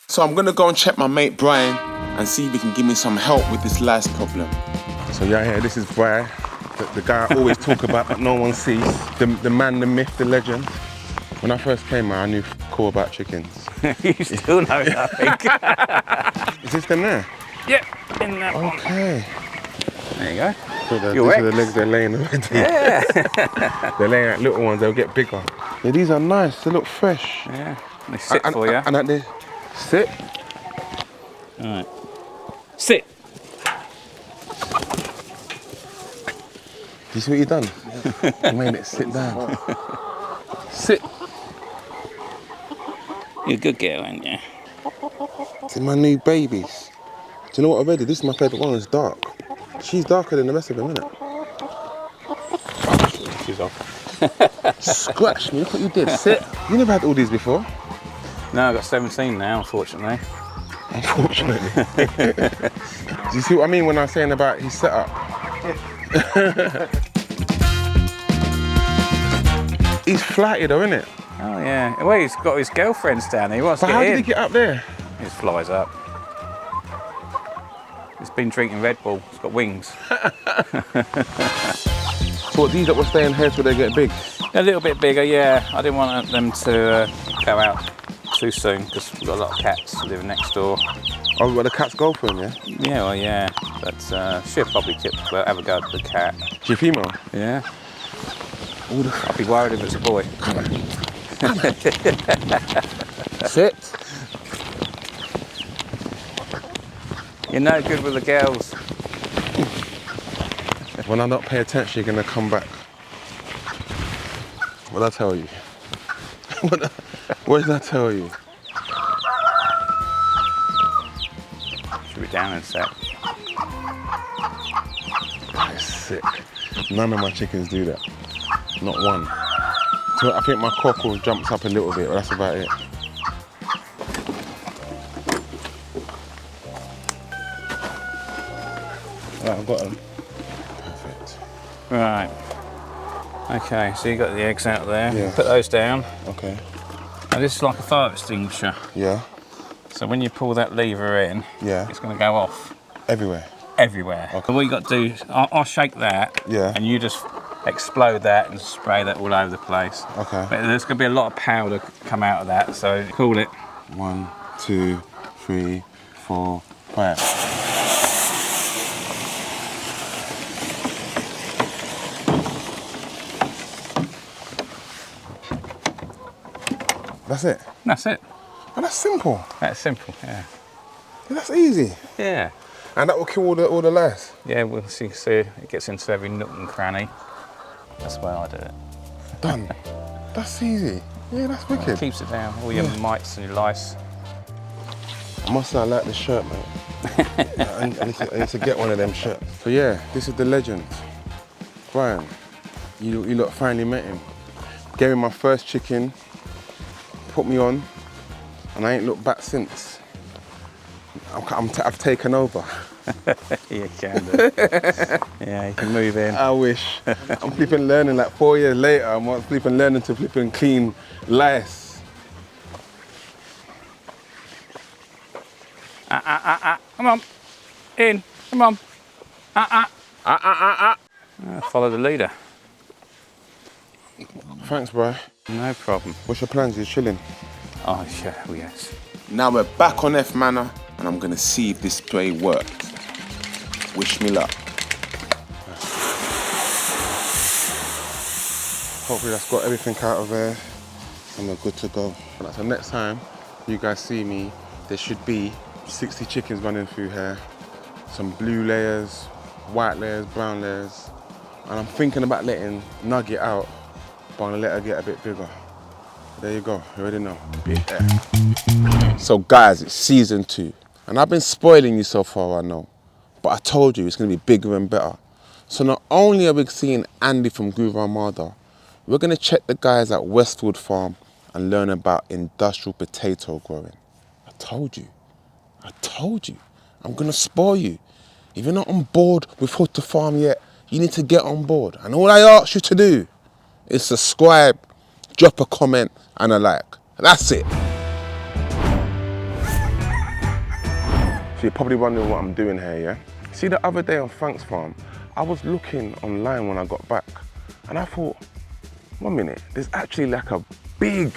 [SPEAKER 1] So I'm gonna go and check my mate Brian and see if he can give me some help with this lice problem. So yeah, this is Brian, the guy I always talk about but no one sees. The man, the myth, the legend. When I first came here, I knew cool about chickens.
[SPEAKER 5] You still know nothing.
[SPEAKER 1] Is this them there?
[SPEAKER 5] Yep, in that one.
[SPEAKER 1] Okay.
[SPEAKER 5] There you go.
[SPEAKER 1] So these are the legs they're laying already.
[SPEAKER 5] Yeah.
[SPEAKER 1] They're laying out little ones, they'll get bigger. Yeah, these are nice, they look fresh.
[SPEAKER 5] Yeah, they sit for you.
[SPEAKER 1] And they sit.
[SPEAKER 5] All right. Sit.
[SPEAKER 1] Do you see what you've done? You made it sit down. Sit.
[SPEAKER 5] You're a good girl, aren't you?
[SPEAKER 1] See my new babies. Do you know what already? This is my favourite one, it's dark. She's darker than the rest of them, isn't it? She's off. Scratch me, look what you did. Sit. You never had all these before?
[SPEAKER 5] No, I've got 17 now, unfortunately.
[SPEAKER 1] Unfortunately. Do you see what I mean when I'm saying about his setup? He's flighty though, isn't it?
[SPEAKER 5] Oh yeah. Well, he's got his girlfriends down there. He wants
[SPEAKER 1] But
[SPEAKER 5] to
[SPEAKER 1] how
[SPEAKER 5] get
[SPEAKER 1] did
[SPEAKER 5] in.
[SPEAKER 1] he get up there?
[SPEAKER 5] He just flies up. He's been drinking Red Bull. He's got wings.
[SPEAKER 1] So what, these that were staying here till they get big?
[SPEAKER 5] A little bit bigger, yeah. I didn't want them to go out too soon because we've got a lot of cats living next door.
[SPEAKER 1] Oh, well, the cats go for him, yeah?
[SPEAKER 5] Yeah, well, yeah. But she'll probably have a go at the cat.
[SPEAKER 1] She female?
[SPEAKER 5] Yeah. I'd be worried if it's a boy.
[SPEAKER 1] Sit.
[SPEAKER 5] You're no good with the girls.
[SPEAKER 1] When I don't pay attention, you're gonna come back. What did I tell you? What did I tell you?
[SPEAKER 5] Should be down in a sec.
[SPEAKER 1] That is sick. None of my chickens do that. Not one. So I think my cockle jumps up a little bit, but that's about it. Right, I've got them. Perfect.
[SPEAKER 5] Right. Okay, so you got the eggs out there.
[SPEAKER 1] Yeah.
[SPEAKER 5] Put those down.
[SPEAKER 1] Okay.
[SPEAKER 5] Now this is like a fire extinguisher.
[SPEAKER 1] Yeah.
[SPEAKER 5] So when you pull that lever in,
[SPEAKER 1] Yeah.
[SPEAKER 5] it's going to go off
[SPEAKER 1] Everywhere.
[SPEAKER 5] everywhere.
[SPEAKER 1] Okay.
[SPEAKER 5] What you got to do, I'll shake that,
[SPEAKER 1] Yeah.
[SPEAKER 5] and you just explode that and spray that all over the place.
[SPEAKER 1] Okay.
[SPEAKER 5] But there's going to be a lot of powder come out of that, so cool it.
[SPEAKER 1] 1, 2, 3, 4, 5. That's it.
[SPEAKER 5] That's it.
[SPEAKER 1] Oh, that's simple.
[SPEAKER 5] That's simple, yeah.
[SPEAKER 1] That's easy.
[SPEAKER 5] Yeah.
[SPEAKER 1] And that will kill all the lice.
[SPEAKER 5] Yeah, well, so you can see it gets into every nook and cranny. That's the way I do it.
[SPEAKER 1] Done. That's easy. Yeah, that's wicked.
[SPEAKER 5] It keeps it down, all your mites and your lice.
[SPEAKER 1] I must say I like this shirt, mate. I need to get one of them shirts. So yeah, this is the legend. Brian, you lot finally met him. Gave me my first chicken, put me on, and I ain't looked back since. I've taken over.
[SPEAKER 5] You can do. Yeah, you can move in.
[SPEAKER 1] I wish. I'm flipping learning like 4 years later, I'm flipping learning to flipping clean lice.
[SPEAKER 5] Come on. In. Come on. Follow the leader.
[SPEAKER 1] Thanks, bro.
[SPEAKER 5] No problem.
[SPEAKER 1] What's your plans? You chilling?
[SPEAKER 5] Oh, yeah, oh, yes.
[SPEAKER 2] Now we're back on F Manor, and I'm gonna see if this spray works. Wish me luck.
[SPEAKER 1] Hopefully that's got everything out of there and we're good to go. So next time you guys see me, there should be 60 chickens running through here. Some blue layers, white layers, brown layers. And I'm thinking about letting Nugget out, but I'm gonna let her get a bit bigger. There you go, you already know. Yeah. So guys, it's season 2. And I've been spoiling you so far, I know. But I told you it's gonna be bigger and better. So not only are we seeing Andy from Groove Armada, we're gonna check the guys at Westfield Farm and learn about industrial potato growing. I told you. I'm gonna spoil you. If you're not on board with Hood to Farm yet, you need to get on board. And all I ask you to do is subscribe, drop a comment and a like. That's it. So you're probably wondering what I'm doing here, yeah? See, the other day on Frank's farm, I was looking online when I got back and I thought, 1 minute, there's actually like a big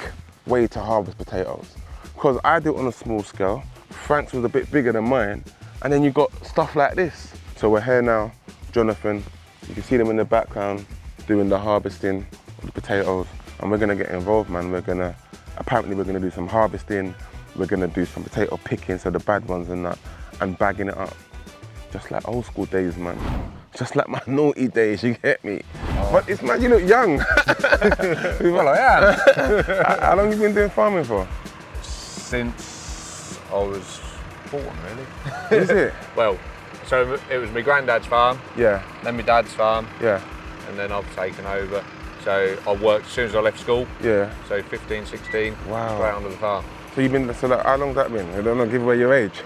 [SPEAKER 1] way to harvest potatoes. Because I do it on a small scale, Frank's was a bit bigger than mine, and then you got stuff like this. So we're here now, Jonathan, you can see them in the background doing the harvesting of the potatoes, and we're gonna get involved, man. Apparently we're gonna do some harvesting, we're gonna do some potato picking, so the bad ones and that, and bagging it up. Just like old school days, man. Just like my naughty days, you get me? Oh. But it's man, you look young.
[SPEAKER 6] Well, I am.
[SPEAKER 1] How long have you been doing farming for?
[SPEAKER 6] Since I was born, really.
[SPEAKER 1] Is it?
[SPEAKER 6] Well, so it was my granddad's farm,
[SPEAKER 1] Yeah,
[SPEAKER 6] then my dad's farm,
[SPEAKER 1] yeah,
[SPEAKER 6] and then I've taken over. So I worked as soon as I left school,
[SPEAKER 1] yeah.
[SPEAKER 6] so 15, 16,
[SPEAKER 1] Wow.
[SPEAKER 6] straight onto the farm.
[SPEAKER 1] So you've been, so like, how long's that been? I don't know, give away your age.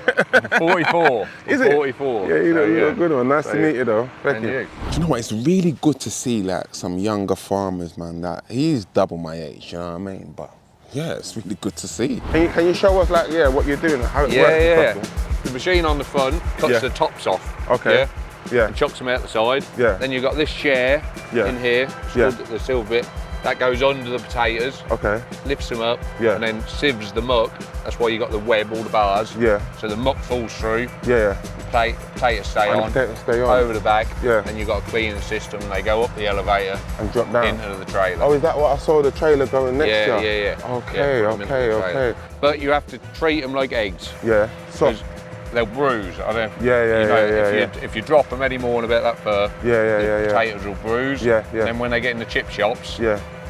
[SPEAKER 6] 44.
[SPEAKER 1] Is it?
[SPEAKER 6] 44.
[SPEAKER 1] Yeah, you're a good one. Nice to meet you though. Thank you.
[SPEAKER 2] Do you know what? It's really good to see like some younger farmers, man. That he's double my age. You know what I mean? But yeah, it's really good to see.
[SPEAKER 1] Can you show us like what you're doing, how it works?
[SPEAKER 6] Yeah. The machine on the front cuts the tops off.
[SPEAKER 1] Okay.
[SPEAKER 6] Yeah. And chucks them out the side.
[SPEAKER 1] Yeah.
[SPEAKER 6] Then you've got this share in here, the silver bit. That goes under the potatoes.
[SPEAKER 1] Okay.
[SPEAKER 6] Lifts them up.
[SPEAKER 1] Yeah.
[SPEAKER 6] And then sieves the muck. That's why you got the web, all the bars.
[SPEAKER 1] Yeah.
[SPEAKER 6] So the muck falls through.
[SPEAKER 1] Yeah.
[SPEAKER 6] Potatoes stay on.
[SPEAKER 1] Potatoes stay on.
[SPEAKER 6] Over the back.
[SPEAKER 1] Yeah.
[SPEAKER 6] Then you've got a cleaning system. And they go up the elevator
[SPEAKER 1] and drop down
[SPEAKER 6] into the trailer.
[SPEAKER 1] Oh, is that what I saw the trailer going next year?
[SPEAKER 6] Yeah.
[SPEAKER 1] Okay.
[SPEAKER 6] But you have to treat them like eggs.
[SPEAKER 1] Yeah. So
[SPEAKER 6] they'll bruise. I don't.
[SPEAKER 1] Yeah.
[SPEAKER 6] If you drop them any more about that fur, the potatoes will bruise.
[SPEAKER 1] Yeah.
[SPEAKER 6] And then when they get in the chip shops,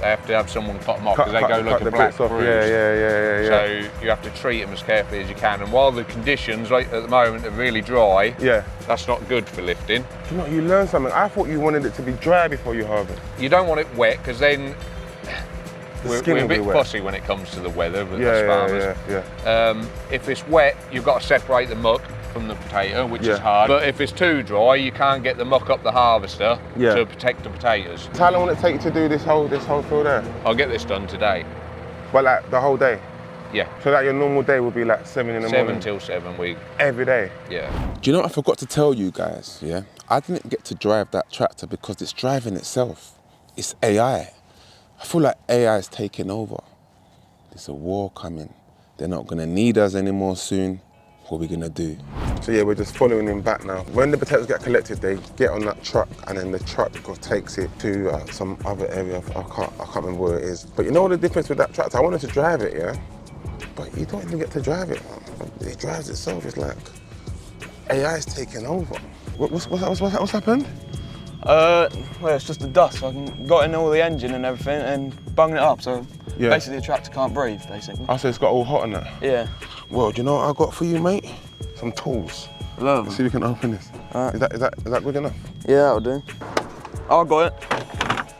[SPEAKER 6] they have to have someone cut them off because they go like a
[SPEAKER 1] the
[SPEAKER 6] black
[SPEAKER 1] bruise.
[SPEAKER 6] Yeah. So you have to treat them as carefully as you can. And while the conditions right at the moment are really dry, that's not good for lifting.
[SPEAKER 1] Do you know, you learn something. I thought you wanted it to be dry before you harvest.
[SPEAKER 6] You don't want it wet because then we're a bit fussy when it comes to the weather with us farmers. If it's wet, you've got to separate the muck from the potato, which is hard. But if it's too dry, you can't get the muck up the harvester to protect the potatoes.
[SPEAKER 1] So how long will it take you to do this whole field there?
[SPEAKER 6] I'll get this done today.
[SPEAKER 1] Well, like the whole day?
[SPEAKER 6] Yeah.
[SPEAKER 1] So that your normal day would be like 7 in the morning?
[SPEAKER 6] 7 till 7 week.
[SPEAKER 1] Every day?
[SPEAKER 6] Yeah.
[SPEAKER 2] Do you know what I forgot to tell you guys? Yeah, I didn't get to drive that tractor because it's driving itself. It's AI. I feel like AI is taking over. There's a war coming. They're not gonna need us anymore soon. What are we gonna do?
[SPEAKER 1] So yeah, we're just following him back now. When the potatoes get collected, they get on that truck and then the truck takes it to some other area. I can't remember where it is. But you know what the difference with that tractor? I wanted to drive it, yeah? But you don't even get to drive it. It drives itself. It's like AI is taking over. What's happened?
[SPEAKER 3] Well, it's just the dust. I got in all the engine and everything and bunged it up. So basically the tractor can't breathe, basically.
[SPEAKER 1] Oh, so it's got all hot on that?
[SPEAKER 3] Yeah.
[SPEAKER 1] Well, do you know what I got for you, mate? Some tools.
[SPEAKER 3] Love.
[SPEAKER 1] Let's see if we can open this.
[SPEAKER 3] Right.
[SPEAKER 1] Is that good enough?
[SPEAKER 3] Yeah, that'll do. Oh, I got it.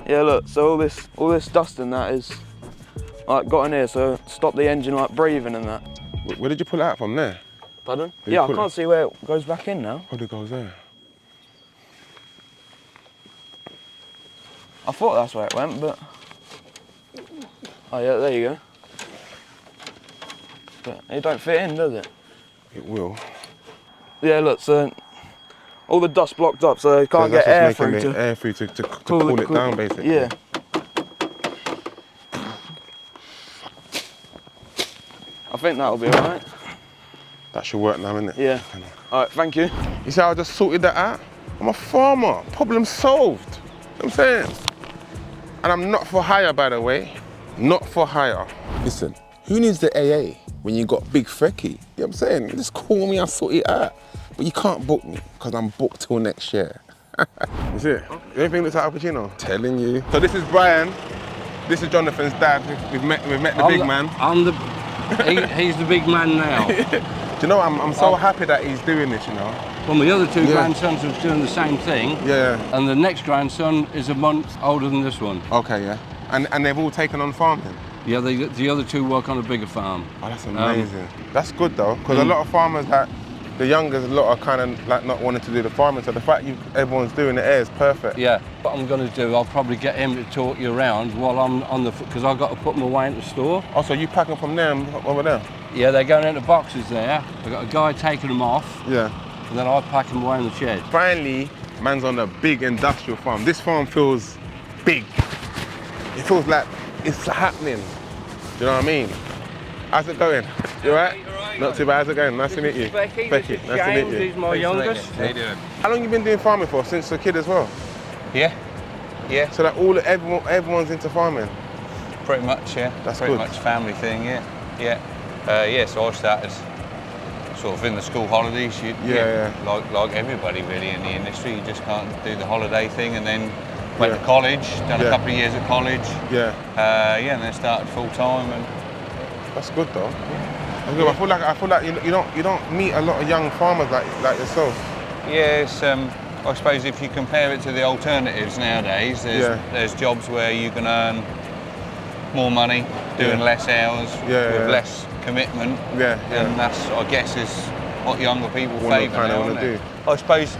[SPEAKER 3] Yeah, look. So all this dust and that is like got in here. So stop the engine like breathing and that.
[SPEAKER 1] Where did you pull it out from? There?
[SPEAKER 3] Pardon? Yeah, I can't see where it goes back in now.
[SPEAKER 1] Oh, it goes there.
[SPEAKER 3] I thought that's where it went, but oh yeah, there you go. But it don't fit in, does it?
[SPEAKER 1] It will.
[SPEAKER 3] Yeah, look, so all the dust blocked up, so you can't get air through
[SPEAKER 1] to cool it down, basically.
[SPEAKER 3] Yeah. I think that'll be alright.
[SPEAKER 1] That should work now, innit?
[SPEAKER 3] Yeah. Alright, thank you.
[SPEAKER 1] You see how I just sorted that out? I'm a farmer. Problem solved. You know what I'm saying? And I'm not for hire, by the way. Not for hire.
[SPEAKER 2] Listen, who needs the AA when you got big Fekky? You know what I'm saying? Just call me, I'll sort it out. But you can't book me, because I'm booked till next year.
[SPEAKER 1] You see it? Everything looks like Al Pacino.
[SPEAKER 2] Telling you.
[SPEAKER 1] So this is Brian. This is Jonathan's dad. We've met the big man.
[SPEAKER 7] He's the big man now.
[SPEAKER 1] Do you know, I'm so happy that he's doing this, you know.
[SPEAKER 7] Well, my other two grandsons are doing the same thing.
[SPEAKER 1] Yeah.
[SPEAKER 7] And the next grandson is a month older than this one.
[SPEAKER 1] Okay, yeah. And they've all taken on farming?
[SPEAKER 7] Yeah, the other two work on a bigger farm.
[SPEAKER 1] Oh, that's amazing. That's good though, because a lot of farmers, like the youngest, a lot are kind of like not wanting to do the farming. So the fact everyone's doing it is perfect.
[SPEAKER 7] Yeah. What I'm going to do, I'll probably get him to talk you around while I'm on the, because I've got to put them away in the store.
[SPEAKER 1] Oh, so you packing from there and over there?
[SPEAKER 7] Yeah, they're going into boxes there. I've got a guy taking them off.
[SPEAKER 1] Yeah.
[SPEAKER 7] And then I pack them away in the shed.
[SPEAKER 1] Finally, man's on a big industrial farm. This farm feels big. It feels like it's happening. Do you know what I mean? How's it going? You all right? Not too bad. How's it going? Nice to meet you.
[SPEAKER 7] Fekky,
[SPEAKER 1] Nice to meet you.
[SPEAKER 7] He's my youngest.
[SPEAKER 6] How you doing?
[SPEAKER 1] How long you been doing farming for? Since a kid as well?
[SPEAKER 6] Yeah.
[SPEAKER 1] So that everyone's into farming?
[SPEAKER 6] Pretty much, yeah.
[SPEAKER 1] That's
[SPEAKER 6] pretty
[SPEAKER 1] good.
[SPEAKER 6] much family thing, yeah. So I started sort of in the school holidays. Like everybody really in the industry, you just can't do the holiday thing, and then went to college, done a couple of years at college. And then started full time. And
[SPEAKER 1] that's good though. That's good. I feel like you don't meet a lot of young farmers like yourself.
[SPEAKER 6] Yes, I suppose if you compare it to the alternatives nowadays, there's jobs where you can earn more money doing less hours with less commitment. And that's, I guess, is what younger people favour now, isn't it? I suppose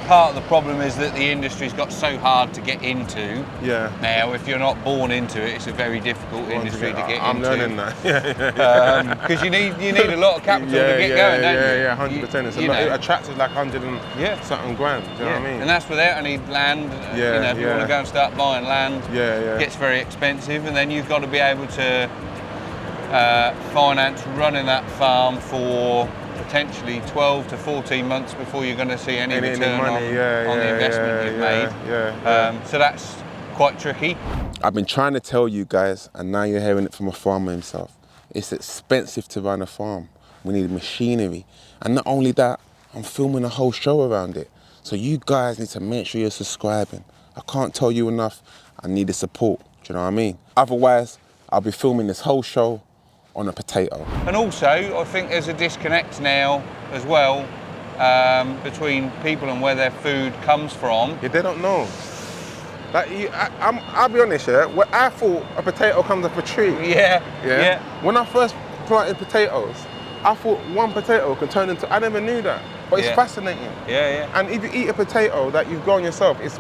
[SPEAKER 6] part of the problem is that the industry's got so hard to get into. Now, if you're not born into it, it's a very difficult industry to get into.
[SPEAKER 1] I'm learning that.
[SPEAKER 6] Because you need a lot of capital to get going, don't you?
[SPEAKER 1] Yeah, 100%. It's a lot. It attracts like 100 and something grand. Do you know what I mean?
[SPEAKER 6] And that's without any land. You know, if you want to go and start buying land, it gets very expensive, and then you've got to be able to finance running that farm for potentially 12 to 14 months before you're going to see any return on the investment you've made. So that's quite tricky.
[SPEAKER 1] I've been trying to tell you guys, and now you're hearing it from a farmer himself. It's expensive to run a farm. We need machinery. And not only that, I'm filming a whole show around it. So you guys need to make sure you're subscribing. I can't tell you enough, I need the support. Do you know what I mean? Otherwise, I'll be filming this whole show on a potato.
[SPEAKER 6] And also, I think there's a disconnect now as well between people and where their food comes from.
[SPEAKER 1] Yeah, they don't know. Like, I'll be honest, I thought a potato comes off a tree. When I first planted potatoes, I thought one potato can turn into, I never knew that. But it's fascinating. And if you eat a potato that you've grown yourself, it's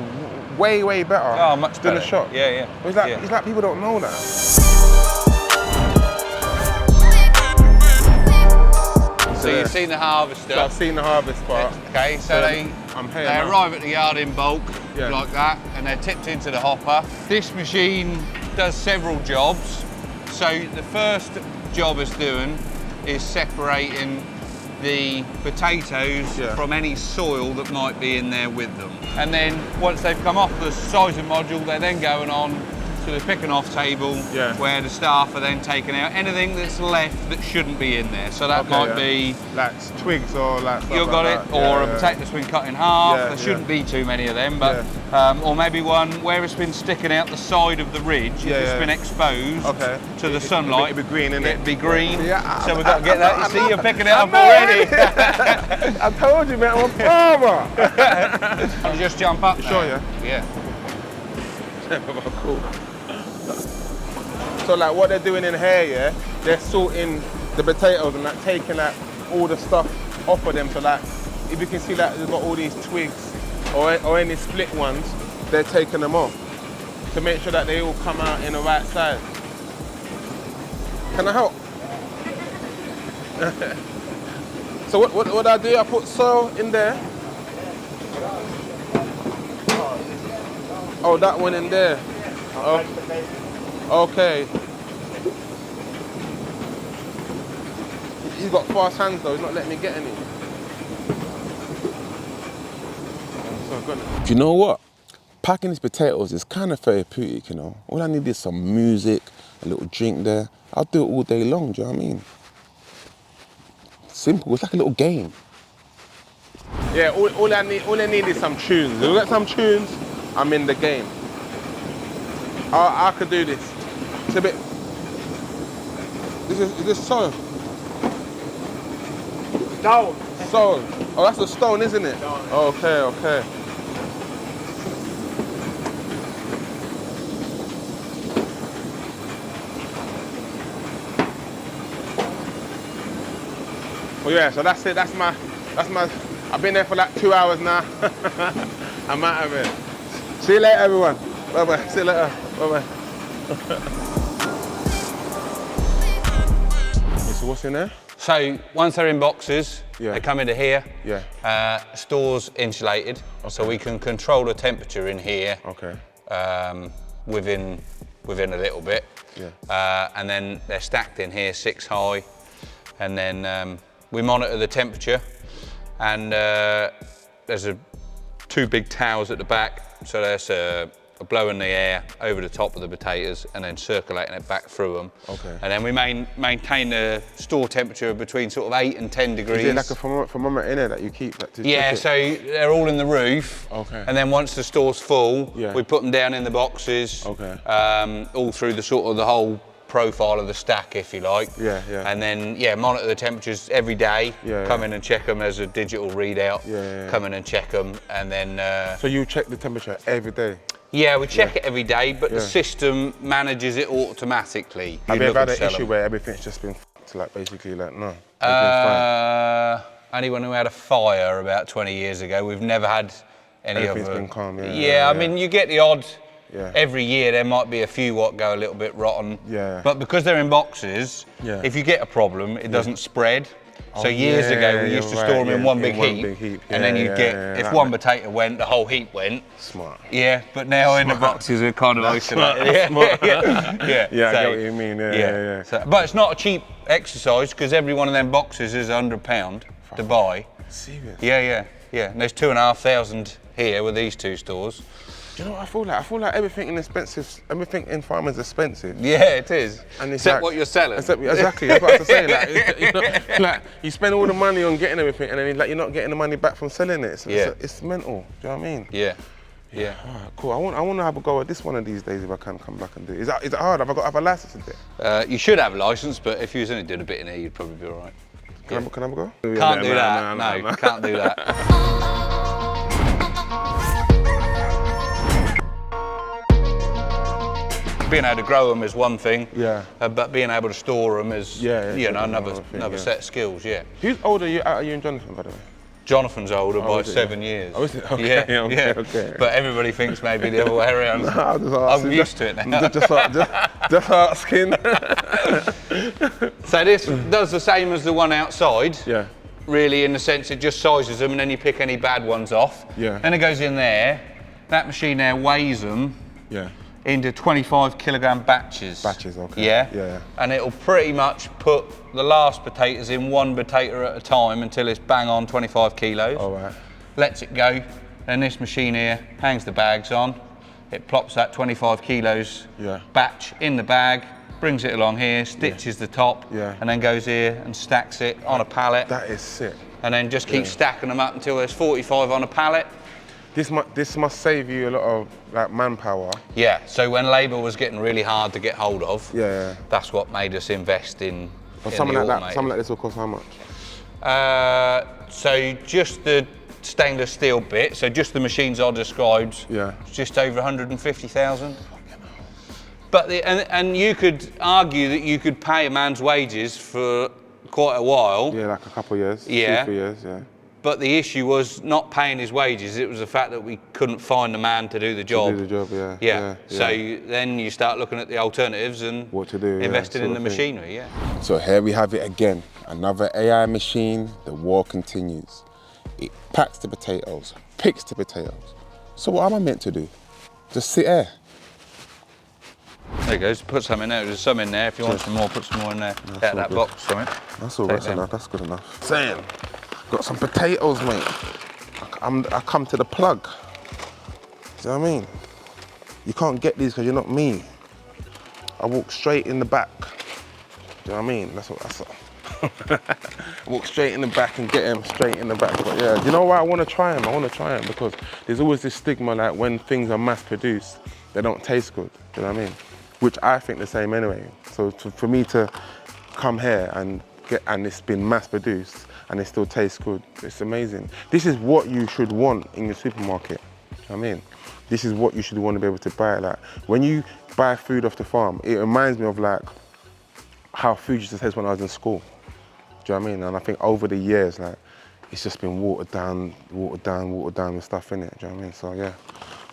[SPEAKER 1] way, way better
[SPEAKER 6] much
[SPEAKER 1] than
[SPEAKER 6] better.
[SPEAKER 1] a shop. It's like people don't know that.
[SPEAKER 6] So you've seen the harvester.
[SPEAKER 1] So I've seen the harvest part.
[SPEAKER 6] Okay, so they arrive at the yard in bulk,
[SPEAKER 1] Yeah.
[SPEAKER 6] like that, and they're tipped into the hopper. This machine does several jobs. So the first job it's doing is separating the potatoes from any soil that might be in there with them. And then once they've come off the sizing module, they're then going on to the pick and off table where the staff are then taking out anything that's left that shouldn't be in there. So that might be
[SPEAKER 1] like twigs or like stuff
[SPEAKER 6] you've got
[SPEAKER 1] like
[SPEAKER 6] it,
[SPEAKER 1] that.
[SPEAKER 6] or a potato that's been cut in half. There shouldn't be too many of them, but or maybe one where it's been sticking out the side of the ridge. It's been exposed to the sunlight.
[SPEAKER 1] It'd be green, innit?
[SPEAKER 6] It'd be green. So we've got to get that. You see, you're picking it up already.
[SPEAKER 1] I told you, man, I'm a farmer.
[SPEAKER 6] Can you just jump up?
[SPEAKER 1] Sure,
[SPEAKER 6] Yeah.
[SPEAKER 1] Cool. So like what they're doing in here, they're sorting the potatoes and like taking like all the stuff off of them. So like, if you can see that they've got all these twigs or any split ones, they're taking them off to make sure that they all come out in the right size. Can I help? So what I do, I put soil in there. Oh, that one in there. Okay. He's got fast hands though, he's not letting me get any. Do you know what? Packing these potatoes is kind of therapeutic, you know. All I need is some music, a little drink there. I'll do it all day long, do you know what I mean? Simple, it's like a little game. Yeah, all I need is some tunes. If we get some tunes, I'm in the game. I could do this. It's a bit. Is this soil?
[SPEAKER 8] Stone.
[SPEAKER 1] Stone. Oh, that's a stone, isn't it? Stone. Okay. Well, yeah. So that's it. That's my. I've been there for like 2 hours now. I'm out of it. See you later, everyone. Bye-bye. See you later. Bye-bye. So what's in there?
[SPEAKER 6] So once they're in boxes, they come into here. Store's insulated, so we can control the temperature in here. Within a little bit. And then they're stacked in here 6 high, and then we monitor the temperature. And there's 2 big towers at the back, so there's a blowing the air over the top of the potatoes and then circulating it back through them. And then we maintain the store temperature between sort of 8 and 10 degrees.
[SPEAKER 1] Is it like a thermometer in there that you keep?
[SPEAKER 6] So they're all in the roof. And then once the store's full, we put them down in the boxes, all through the sort of the whole profile of the stack, if you like. And then, monitor the temperatures every day. Come in and check them as a digital readout. Come in and check them, and then...
[SPEAKER 1] So you check the temperature every day?
[SPEAKER 6] Yeah, we check it every day, but the system manages it automatically.
[SPEAKER 1] Have you ever had an issue where everything's just been like basically like, no?
[SPEAKER 6] Anyone who had a fire about 20 years ago, we've never had any other.
[SPEAKER 1] Everything's been calm,
[SPEAKER 6] I mean, you get the odd, every year there might be a few what go a little bit rotten.
[SPEAKER 1] Yeah.
[SPEAKER 6] But because they're in boxes, if you get a problem, it doesn't spread. So years ago, we used to store them in one big heap, and then you'd get, if one potato went, the whole heap went.
[SPEAKER 1] Smart.
[SPEAKER 6] Yeah, but now in the boxes are kind of isolated.
[SPEAKER 1] Yeah, I
[SPEAKER 6] So,
[SPEAKER 1] get what you mean, yeah.
[SPEAKER 6] So, but it's not a cheap exercise, because every one of them boxes is £100 to buy.
[SPEAKER 1] Serious?
[SPEAKER 6] Yeah. And there's 2,500 here with these two stores.
[SPEAKER 1] Do you know what I feel like? I feel like everything in farming is expensive.
[SPEAKER 6] Yeah, it is.
[SPEAKER 1] And it's
[SPEAKER 6] except
[SPEAKER 1] like,
[SPEAKER 6] what you're selling.
[SPEAKER 1] Exactly, that's what I was saying. Like you spend all the money on getting everything, and then you're not getting the money back from selling it. So it's mental. Do you know what I mean?
[SPEAKER 6] Yeah.
[SPEAKER 1] All right, cool. I want to have a go at this one of these days if I can come back and do it. Is it hard? Have I got to have a license to do it?
[SPEAKER 6] You should have a license, but if you was only doing a bit in here, you'd probably be all right.
[SPEAKER 1] Can I have a go?
[SPEAKER 6] Can't do that. No, can't do that. Being able to grow them is one thing, but being able to store them is another set of skills. Yeah.
[SPEAKER 1] Who's older are you and Jonathan, by the way?
[SPEAKER 6] Jonathan's older by 7 years.
[SPEAKER 1] Oh, is it? Okay, okay.
[SPEAKER 6] But everybody thinks maybe the other way around.
[SPEAKER 1] No,
[SPEAKER 6] I'm used to it now.
[SPEAKER 1] Just asking.
[SPEAKER 6] So this does the same as the one outside.
[SPEAKER 1] Yeah.
[SPEAKER 6] Really, in the sense it just sizes them and then you pick any bad ones off.
[SPEAKER 1] Yeah.
[SPEAKER 6] Then it goes in there. That machine there weighs them.
[SPEAKER 1] Yeah.
[SPEAKER 6] Into 25 kilogram batches.
[SPEAKER 1] Batches, okay.
[SPEAKER 6] Yeah? And it'll pretty much put the last potatoes in one potato at a time until it's bang on 25 kilos.
[SPEAKER 1] All right.
[SPEAKER 6] Lets it go. Then this machine here hangs the bags on. It plops that 25 kilos batch in the bag, brings it along here, stitches the top, and then goes here and stacks it on a pallet.
[SPEAKER 1] That is sick.
[SPEAKER 6] And then just keeps stacking them up until there's 45 on a pallet.
[SPEAKER 1] This must save you a lot of like manpower.
[SPEAKER 6] Yeah, so when labour was getting really hard to get hold of, that's what made us invest in
[SPEAKER 1] something like this will cost how much?
[SPEAKER 6] So just the stainless steel bit, so just the machines I described, just over 150,000. But and you could argue that you could pay a man's wages for quite a while.
[SPEAKER 1] Yeah, like a couple of years, 2-3 years,
[SPEAKER 6] But the issue was not paying his wages, it was the fact that we couldn't find a man to do the job. So then you start looking at the alternatives and
[SPEAKER 1] what to do,
[SPEAKER 6] investing in the machinery,
[SPEAKER 1] So here we have it again, another AI machine, the war continues. It packs the potatoes, picks the potatoes. So what am I meant to do? Just sit there?
[SPEAKER 6] There you go, just put some in there, there's some in there, if you want some more, put some more in there. Out of that box, something.
[SPEAKER 1] That's all right, enough. That's good enough. Sam. Got some potatoes, mate. I come to the plug. Do you know what I mean? You can't get these because you're not me. I walk straight in the back. Do you know what I mean? That's I walk straight in the back and get them straight in the back. But yeah, you know why I want to try them? I want to try them because there's always this stigma like when things are mass produced, they don't taste good. Do you know what I mean? Which I think the same anyway. So for me to come here and it's been mass produced and it still tastes good, it's amazing. This is what you should want in your supermarket. You know what I mean? This is what you should want to be able to buy. Like when you buy food off the farm, it reminds me of like how food used to taste when I was in school. Do you know what I mean? And I think over the years, like it's just been watered down with stuff in it. Do you know what I mean? So yeah,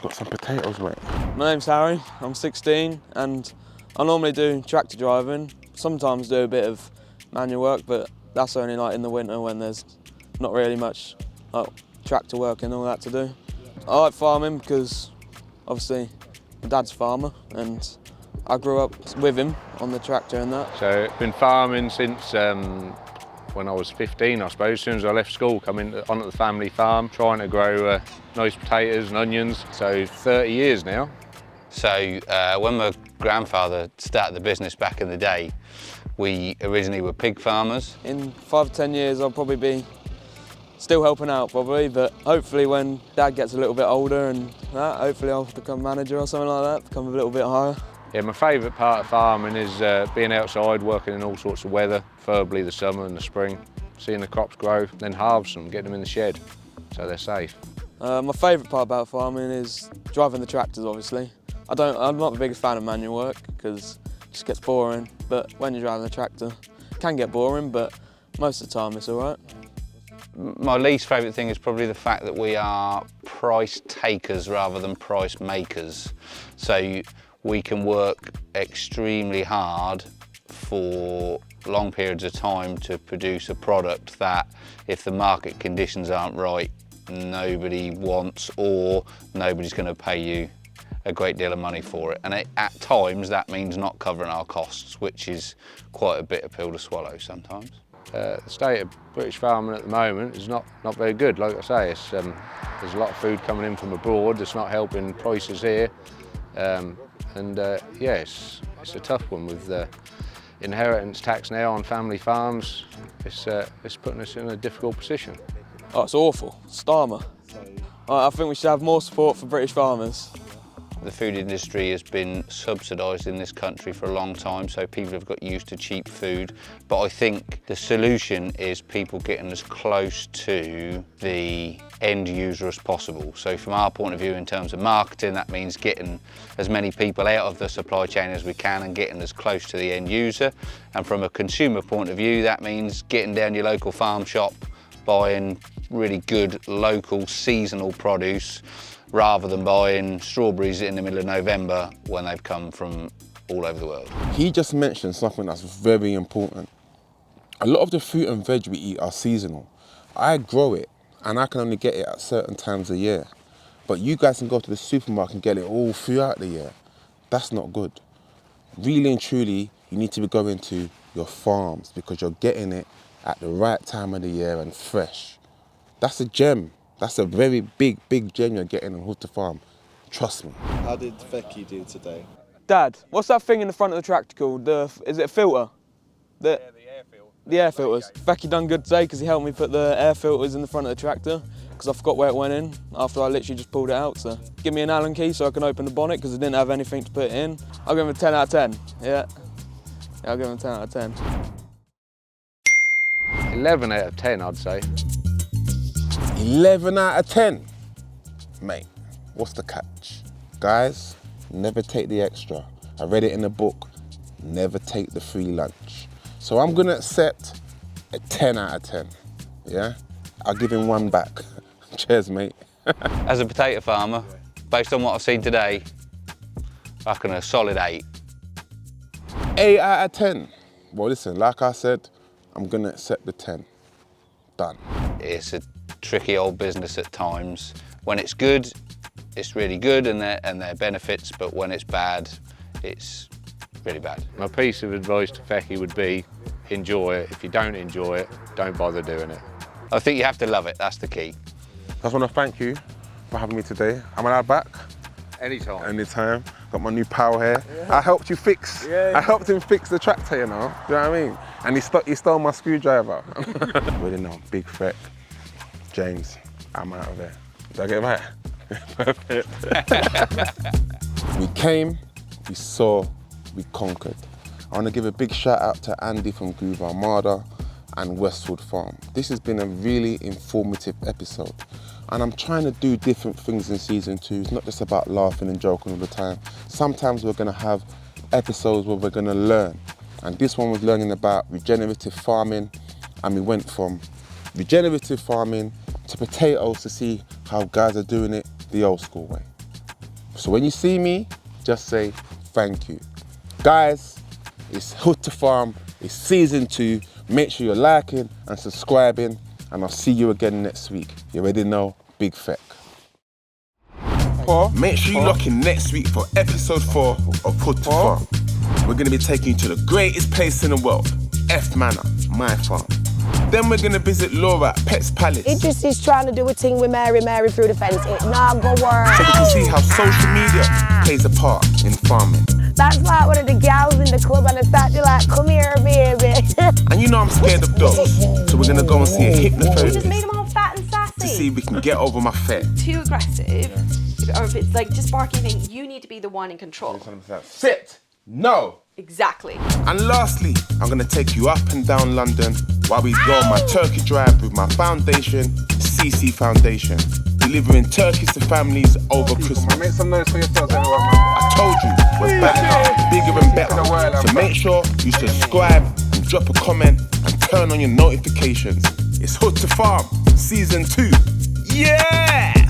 [SPEAKER 1] got some potatoes, mate.
[SPEAKER 8] My name's Harry. I'm 16, and I normally do tractor driving. Sometimes do a bit of manual work, but that's only like in the winter when there's not really much like tractor work and all that to do. I like farming because obviously my dad's a farmer and I grew up with him on the tractor and that.
[SPEAKER 9] So I've been farming since when I was 15, I suppose. As soon as I left school, coming onto the family farm, trying to grow nice potatoes and onions. So 30 years now.
[SPEAKER 6] So when my grandfather started the business back in the day, we originally were pig farmers.
[SPEAKER 8] In 5 or 10 years, I'll probably be still helping out probably, but hopefully when Dad gets a little bit older and that, hopefully I'll become manager or something like that, become a little bit higher.
[SPEAKER 9] Yeah, my favourite part of farming is being outside, working in all sorts of weather, preferably the summer and the spring, seeing the crops grow, then harvest them, get them in the shed so they're safe.
[SPEAKER 8] My favourite part about farming is driving the tractors, obviously. I'm not the biggest fan of manual work because it just gets boring, but when you're driving the tractor, it can get boring, but most of the time it's all right.
[SPEAKER 6] My least favourite thing is probably the fact that we are price takers rather than price makers. So we can work extremely hard for long periods of time to produce a product that, if the market conditions aren't right, nobody wants, or nobody's going to pay you a great deal of money for it. And at times that means not covering our costs, which is quite a bitter pill to swallow sometimes.
[SPEAKER 9] The state of British farming at the moment is not very good. Like I say, there's a lot of food coming in from abroad that's not helping prices here. Yeah, it's a tough one with the inheritance tax now on family farms. It's putting us in a difficult position.
[SPEAKER 8] Oh, it's awful. Starmer. I think we should have more support for British farmers.
[SPEAKER 6] The food industry has been subsidised in this country for a long time, so people have got used to cheap food. But I think the solution is people getting as close to the end user as possible. So from our point of view, in terms of marketing, that means getting as many people out of the supply chain as we can and getting as close to the end user. And from a consumer point of view, that means getting down your local farm shop, buying really good local seasonal produce, rather than buying strawberries in the middle of November when they've come from all over the world.
[SPEAKER 1] He just mentioned something that's very important. A lot of the fruit and veg we eat are seasonal. I grow it and I can only get it at certain times of year. But you guys can go to the supermarket and get it all throughout the year. That's not good. Really and truly, you need to be going to your farms because you're getting it at the right time of the year and fresh. That's a gem. That's a very big gem you're getting on Wildfarmed Farm. Trust me.
[SPEAKER 10] How did Fekky do today?
[SPEAKER 8] Dad, what's that thing in the front of the tractor called? Is it a filter? The air filter. The air filters. Fekky done good today because he helped me put the air filters in the front of the tractor because I forgot where it went in after I literally just pulled it out. So give me an Allen key so I can open the bonnet because I didn't have anything to put it in. I'll give him a 10 out of 10. Yeah, I'll give him a 10 out of 10.
[SPEAKER 9] 11 out of 10, I'd say.
[SPEAKER 1] 11 out of 10. Mate, what's the catch? Guys, never take the extra. I read it in the book, never take the free lunch. So I'm gonna accept a 10 out of 10, yeah? I'll give him one back. Cheers, mate.
[SPEAKER 6] As a potato farmer, based on what I've seen today, I reckon a solid 8.
[SPEAKER 1] 8 out of 10. Well, listen, like I said, I'm gonna accept the 10. Done.
[SPEAKER 6] It's a tricky old business at times. When it's good, it's really good and there are benefits, but when it's bad, it's really bad.
[SPEAKER 9] My piece of advice to Fekky would be, enjoy it. If you don't enjoy it, don't bother doing it.
[SPEAKER 6] I think you have to love it, that's the key.
[SPEAKER 1] I just want to thank you for having me today. Am I back?
[SPEAKER 9] Anytime.
[SPEAKER 1] Anytime. Got my new pal here. Yeah. I helped you fix. I helped him fix the tractor, you know. Do you know what I mean? And he stole my screwdriver. Really know, big Fek. James, I'm out of there. Did I get it right? Perfect. We came, we saw, we conquered. I want to give a big shout out to Andy from Groove Armada and Westfield Farm. This has been a really informative episode. And I'm trying to do different things in season 2. It's not just about laughing and joking all the time. Sometimes we're going to have episodes where we're going to learn. And this one was learning about regenerative farming. And we went from regenerative farming to potatoes to see how guys are doing it the old school way. So when you see me, just say thank you. Guys, it's Wildfarmed Farm, it's season 2. Make sure you're liking and subscribing, and I'll see you again next week. You already know, big Fek. Make sure you lock in next week for episode 4 of Wildfarmed Farm. We're gonna be taking you to the greatest place in the world, F Manor, my farm. Then we're gonna visit Laura at Pet's Palace.
[SPEAKER 11] Idris is trying to do a thing with Mary through the fence. It not go work.
[SPEAKER 1] So we can see how social media plays a part in farming.
[SPEAKER 11] That's like one of the gals in the club and I start to like, come here, baby.
[SPEAKER 1] And you know I'm scared of dogs, so we're gonna go and see a hypnotherapist.
[SPEAKER 12] You just made them all fat and sassy.
[SPEAKER 1] To see if we can get over my fear.
[SPEAKER 12] Too aggressive, or if it's like just barking, you need to be the one in control.
[SPEAKER 1] Sit! No!
[SPEAKER 12] Exactly.
[SPEAKER 1] And lastly, I'm gonna take you up and down London while we go on my turkey drive with my foundation, CC Foundation.
[SPEAKER 2] delivering turkeys to families over Christmas.
[SPEAKER 1] Make some noise for yourselves, everyone.
[SPEAKER 2] I told you, we're back, bigger and better. So make sure you subscribe and drop a comment and turn on your notifications. It's Hood to Farm, Season 2. Yeah!